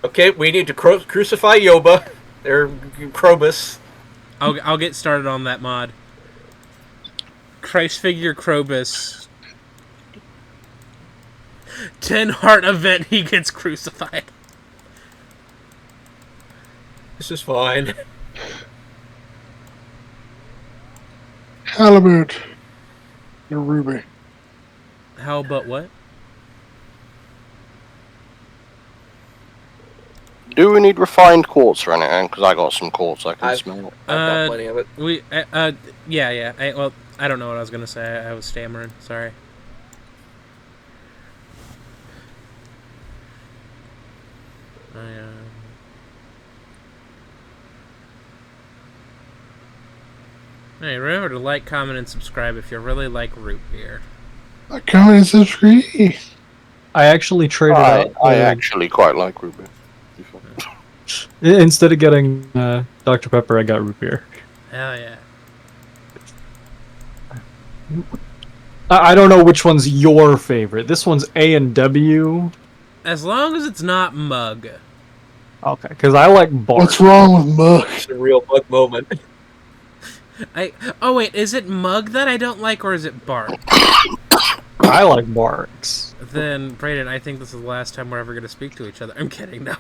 Okay, we need to crucify Yoba. Or Krobus. I'll get started on that mod. Christ figure Krobus. 10 heart event, he gets crucified. This is fine. Halibut. Or Ruby. How about what? Do we need refined quartz or anything? Because I got some quartz I can smell. I've got plenty of it. Yeah. I don't know what I was gonna say. I was stammering. Sorry. Hey, remember to like, comment, and subscribe if you really like root beer. Like, comment, and subscribe. I actually traded out. I actually quite like root beer. Instead of getting Dr. Pepper, I got root beer. Hell yeah. I don't know which one's your favorite. This one's A and W. As long as it's not mug. Okay, because I like Bart. What's wrong with mug? It's a real mug moment. Oh wait, is it mug that I don't like, or is it Bart? I like barks. Then, Brayden, I think this is the last time we're ever going to speak to each other. I'm kidding, no.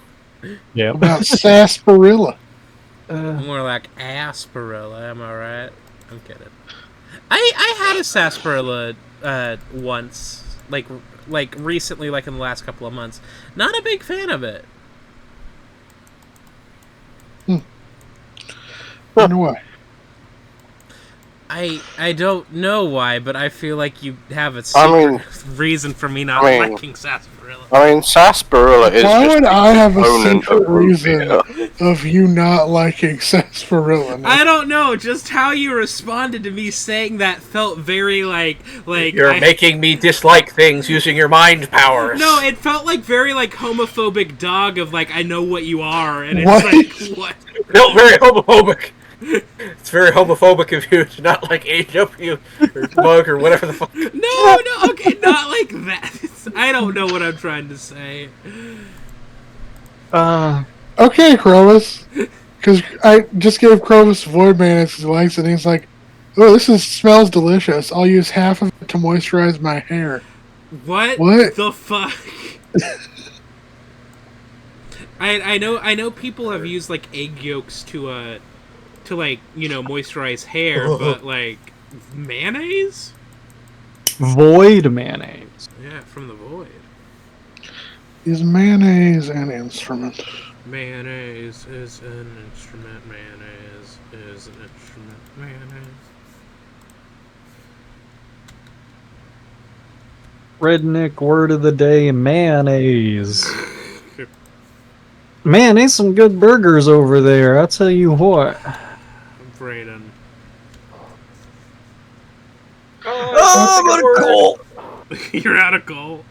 Yeah. What about sarsaparilla? More like asparilla, am I right? I'm kidding. I had a sarsaparilla once, like recently, like in the last couple of months. Not a big fan of it. Wonder why. I don't know why, but I feel like you have a secret reason for me not liking sarsaparilla. I mean, sarsaparilla is. Why just would I have a secret of reason beer. of you not liking sarsaparilla? I don't know. Just how you responded to me saying that felt very like You're making me dislike things using your mind powers. No, it felt like very like homophobic dog of like I know what you are, and it's What? like what? It felt very homophobic. It's very homophobic of you to not like AW or mug or whatever the fuck. No, okay, not like that. I don't know what I'm trying to say. Okay, Clovis. Because I just gave Clovis Void Mayonnaise his likes, and he's like, "Oh, smells delicious. I'll use half of it to moisturize my hair." What the fuck? I know people have used like egg yolks to like, you know, moisturize hair, but like mayonnaise? Void mayonnaise. Yeah, from the void. Is mayonnaise an instrument? Mayonnaise is an instrument. Mayonnaise is an instrument. Mayonnaise. Redneck word of the day: mayonnaise. Man, ain't some good burgers over there. I'll tell you what. Brayden. Oh, I'm out of coal. You're out of coal.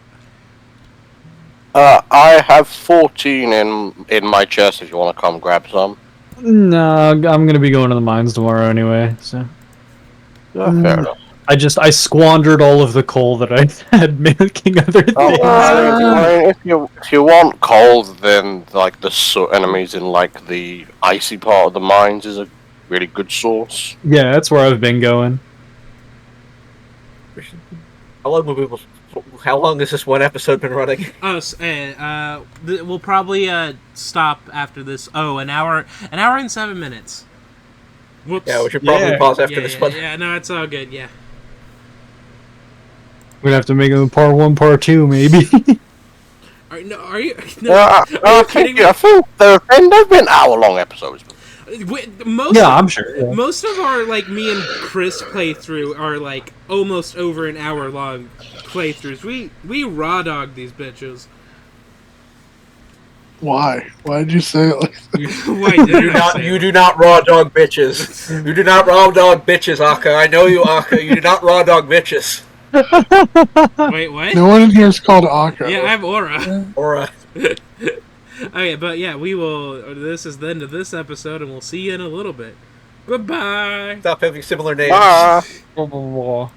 I have 14 in my chest. If you want to come grab some. No, I'm gonna be going to the mines tomorrow anyway. So. Yeah, fair enough. I squandered all of the coal that I had making other things. I mean, if you want coal, then like the enemies in like the icy part of the mines is a really good source. Yeah, that's where I've been going. How long has this one episode been running? Oh, we'll probably stop after this. Oh, an hour and 7 minutes. Whoops. Yeah, we should probably pause after this one. Yeah, no, it's all good. Yeah. We'd have to make them part 1, part 2, maybe. Are you? No, Yeah, are you kidding me? I think they've been hour-long episodes. I'm sure. Yeah. Most of our like me and Chris playthrough are like almost over an hour long playthroughs. We raw dog these bitches. Why? Why did you say it like that? Why did You do not raw dog bitches. You do not raw dog bitches, Akka. I know you, Akka. You do not raw dog bitches. Wait, what? No one in here is called Akka. Yeah, I have Aura. Aura. Okay, but yeah, we will. This is the end of this episode, and we'll see you in a little bit. Goodbye. Stop having similar names. Bye.